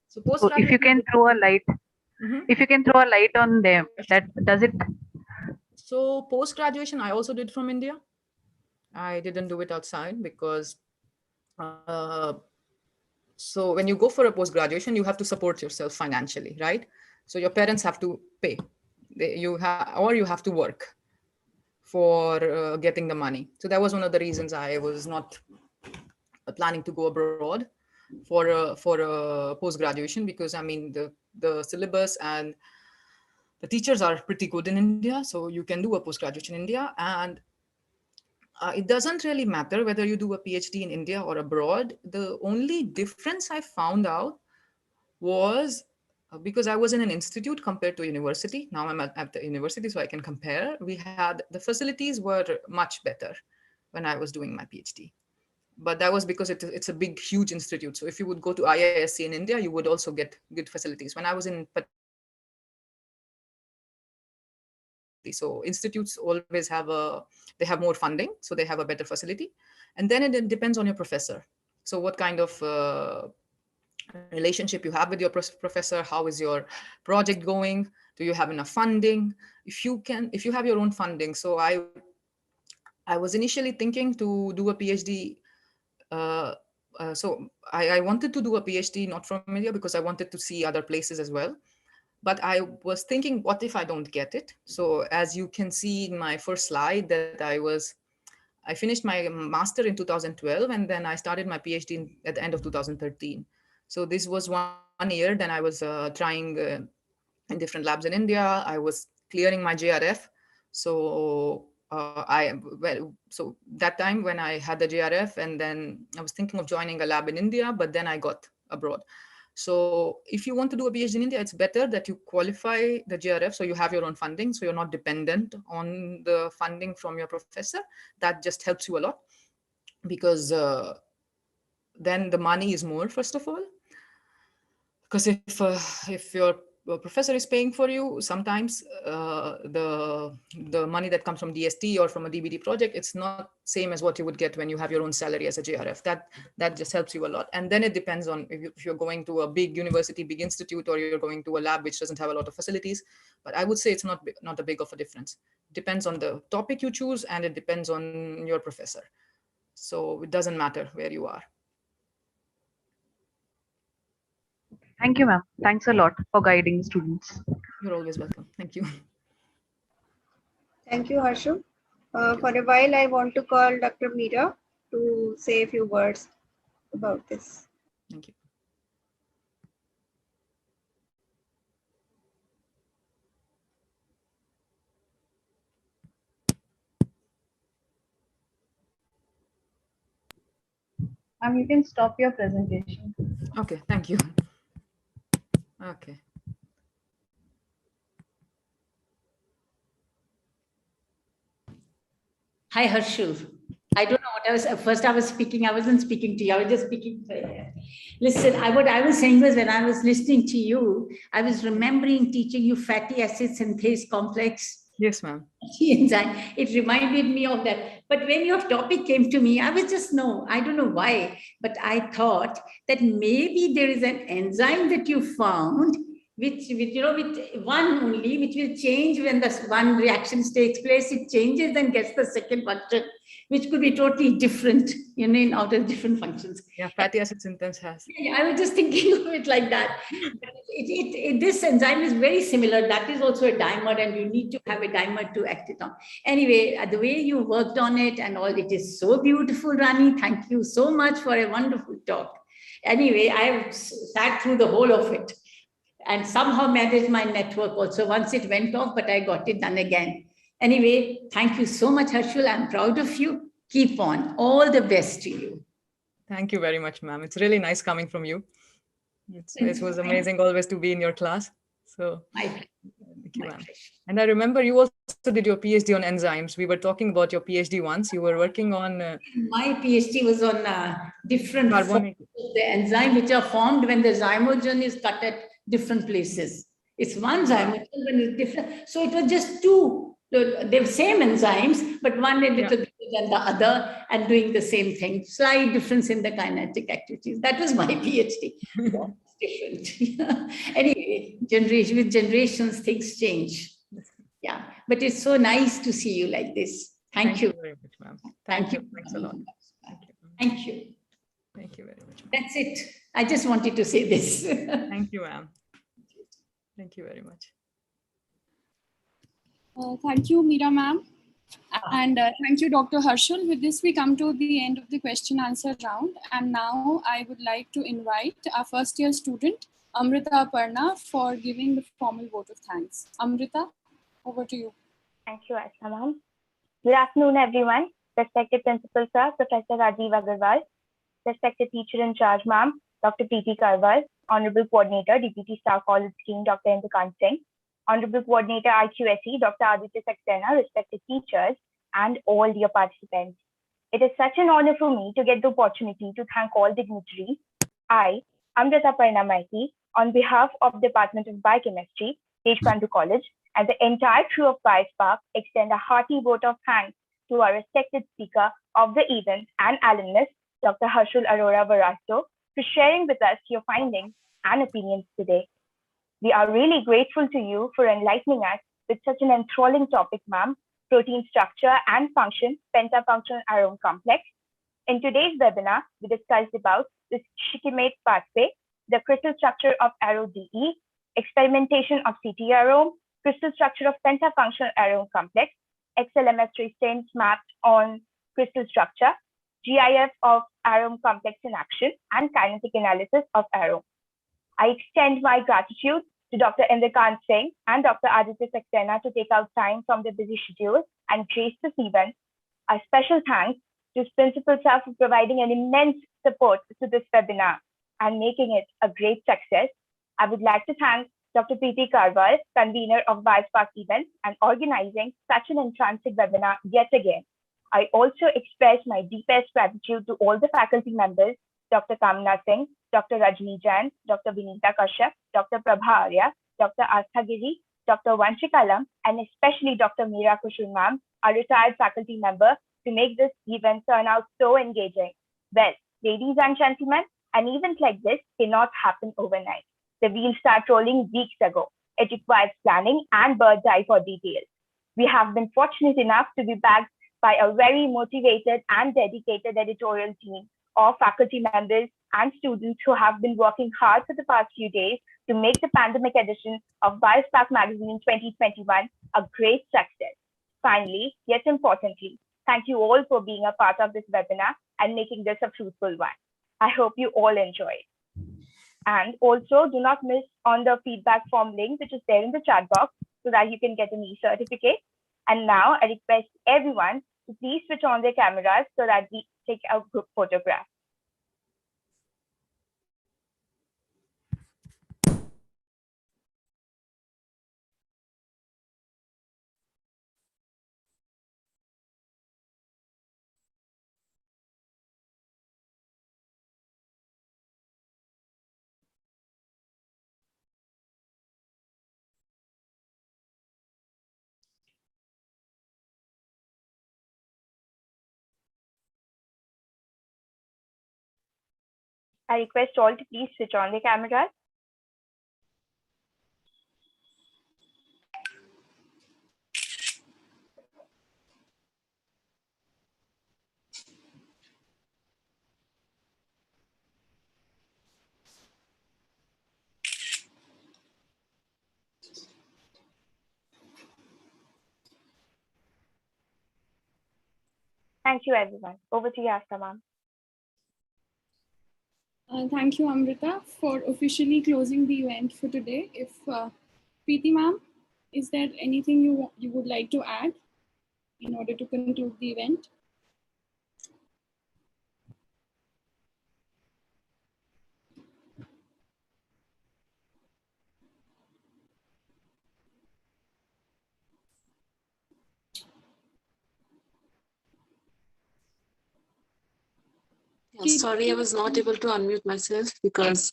So So if you post-graduation, can throw a light, Mhm. if you can throw a light on them, that does it. So post-graduation, I also did from India. I didn't do it outside because uh, so when you go for a post-graduation, you have to support yourself financially, right? So your parents have to pay. Or you have to work for getting the money. So that was one of the reasons I was not planning to go abroad for post-graduation, because I mean the syllabus and the teachers are pretty good in India, so you can do a post-graduation in India. And it doesn't really matter whether you do a PhD in India or abroad. The only difference I found out was because I was in an institute compared to a university. Now I'm at the university, so I can compare. The facilities were much better when I was doing my PhD. But that was because it's a big, huge institute. So if you would go to IISc in India, you would also get good facilities. When I was in Patna, I was in University of Delhi. So institutes always they have more funding, so they have a better facility. And then it depends on your professor. So what kind of relationship you have with your professor? How is your project going? Do you have enough funding? If you have your own funding. So I was initially thinking to do a PhD. Uh, so I wanted to do a PhD not from India because I wanted to see other places as well. But I was thinking, what if I don't get it? So as you can see in my first slide, I finished my master in 2012, and then I started my PhD at the end of 2013. So this was 1 year. Then I was trying in different labs in India. I was clearing my JRF. So so that time when I had the JRF, and then I was thinking of joining a lab in India, but then I got abroad. So if you want to do a PhD in India, it's better that you qualify the JRF so you have your own funding, so you're not dependent on the funding from your professor. That just helps you a lot, because then the money is more, first of all. Because if your professor is paying for you, sometimes the money that comes from DST or from a DBD project, it's not same as what you would get when you have your own salary as a JRF. That just helps you a lot. And then it depends on if you're going to a big university, big institute, or you're going to a lab which doesn't have a lot of facilities. But I would say it's not a big of a difference. It depends on the topic you choose, and it depends on your professor. So it doesn't matter where you are. Thank you, ma'am. Thanks a lot for guiding students. You're always welcome. Thank you. Thank you, Harshul. For a while, I want to call Dr. Meera to say a few words about this. Thank you. You can stop your presentation. Okay, thank you. Okay. Hi, Harshul. I don't know what I was, first I was speaking, I wasn't speaking to you, I was just speaking to you. Listen, what I was saying was when I was listening to you, I was remembering teaching you fatty acid synthase complex. Yes, ma'am. Enzyme. It reminded me of that. But when your topic came to me, I was just, I don't know why, but I thought that maybe there is an enzyme that you found which with one only, which will change when the one reaction takes place, it changes and gets the second function, which could be totally different, in out of different functions. Yeah, fatty acid synthase has. Yeah, I was just thinking of it like that. This enzyme is very similar. That is also a dimer, and you need to have a dimer to act it on. Anyway, the way you worked on it and all, it is so beautiful, Rani. Thank you so much for a wonderful talk. Anyway, I have sat through the whole of it and somehow managed my network also. Once it went off, but I got it done again. Anyway, thank you so much, Harshul. I'm proud of you. Keep on. All the best to you. Thank you very much, ma'am. It's really nice coming from you. It was amazing always to be in your class. So thank you, ma'am. And I remember you also did your PhD on enzymes. We were talking about your PhD once. You were working on... My PhD was on different carbonic. The enzyme which are formed when the zymogen is cut at different places. It's one zymogen when it's different. So it was just two, the same enzymes, but one a little bit than the other and doing the same thing. Slight difference in the kinetic activities. That was my PhD. Different. Anyway, with generations, things change. Yeah, but it's so nice to see you like this. Thank you very much, ma'am. Thank you. Thanks a lot. Thank you. Thank you very much. That's it. I just wanted to say this. Thank you, ma'am. Thank you very much. Thank you, Meera ma'am. And thank you, Dr. Harshul. With this, we come to the end of the question answer round. And now I would like to invite our first year student, Amrita Aparna, for giving the formal vote of thanks. Amrita, over to you. Thank you, Asha ma'am. Good afternoon, everyone. Respected Principal Sir, Professor Rajiv Agarwal, respected Teacher in Charge Ma'am, Dr. Preeti Karwal, Honorable Coordinator, Deputy Star College Dean, Dr. Indrakant Singh, Honorable Coordinator, IQSE, Dr. Aditya Saxena, respected teachers, and all dear participants. It is such an honor for me to get the opportunity to thank all dignitaries. I, Amrita Aparna Maiti, on behalf of Department of Biochemistry, Deshpantu College, and the entire crew of BioSpark, extend a hearty vote of thanks to our respected speaker of the event and alumnus, Dr. Harshul Arora Varasto, for sharing with us your findings and opinions today. We are really grateful to you for enlightening us with such an enthralling topic, ma'am, protein structure and function, pentafunctional arome complex. In today's webinar, we discussed about the shikimate pathway, the crystal structure of ARO-DE, experimentation of CT arome, crystal structure of pentafunctional arome complex, XLMS stains mapped on crystal structure, GIF of arome complex in action, and kinetic analysis of arome. I extend my gratitude to Dr. Indrakant Singh and Dr. Aditya Saxena to take out time from their busy schedules and grace this event. A special thanks to Principal Sir for providing an immense support to this webinar and making it a great success. I would like to thank Dr. Preeti Karwal, convener of BioSpark events, and organizing such an entrancing webinar yet again. I also express my deepest gratitude to all the faculty members, Dr. Kamna Singh, Dr. Rajni Jain, Dr. Vinita Kashyap, Dr. Prabha Arya, Dr. Astha Giri, Dr. Vanshik Alam, and especially Dr. Meera Kushul ma'am, a retired faculty member, to make this event turn out so engaging. Well, ladies and gentlemen, an event like this cannot happen overnight. The wheels start rolling weeks ago. It requires planning and bird's eye for details. We have been fortunate enough to be backed by a very motivated and dedicated editorial team of faculty members and students who have been working hard for the past few days to make the pandemic edition of Biospark magazine in 2021 a great success. Finally, yet importantly, thank you all for being a part of this webinar and making this a fruitful one. I hope you all enjoy it. And also do not miss on the feedback form link, which is there in the chat box, so that you can get an e-certificate. And now I request everyone to please switch on their cameras so that we take a group photograph. I request all to please switch on their cameras. Thank you, everyone. Over to you, Asta ma'am. Thank you, Amrita, for officially closing the event for today. If Preeti ma'am, is there anything you would like to add in order to conclude the event? Sorry, I was not able to unmute myself because,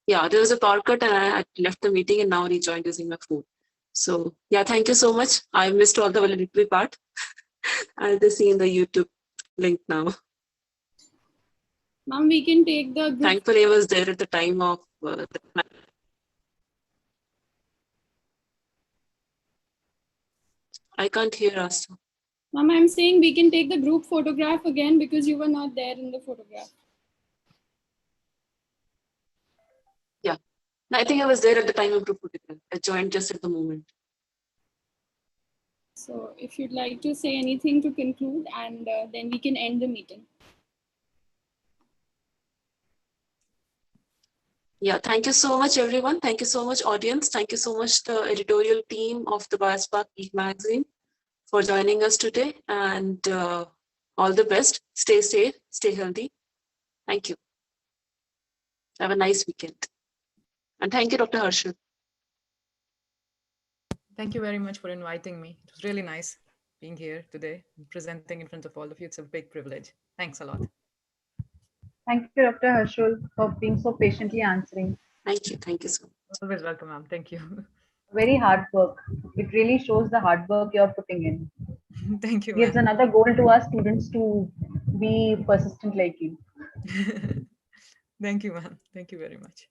yeah, there was a power cut and I had left the meeting and now rejoined using my phone. So, yeah, thank you so much. I missed all the valedictory part. I'll just see in the YouTube link now. Ma'am, we can take the group. Thankfully, I was there at the time of I can't hear us. Ma'am, I'm saying we can take the group photograph again because you were not there in the photograph. Yeah, I think I was there at the time of group photograph. I joined just at the moment. So if you'd like to say anything to conclude, and then we can end the meeting. Yeah, thank you so much, everyone. Thank you so much, audience. Thank you so much, the editorial team of the Biospark magazine for joining us today. And all the best. Stay safe, stay healthy. Thank you. Have a nice weekend. And thank you, Dr. Harshal. Thank you very much for inviting me. It was really nice being here today, presenting in front of all of you. It's a big privilege. Thanks a lot. Thank you, Dr. Harshal, for being so patiently answering. Thank you. Thank you so much. Always welcome, ma'am. Thank you. Very hard work. It really shows the hard work you're putting in. Thank you, Gives ma'am. another goal to our students to be persistent like you. Thank you, ma'am. Thank you very much.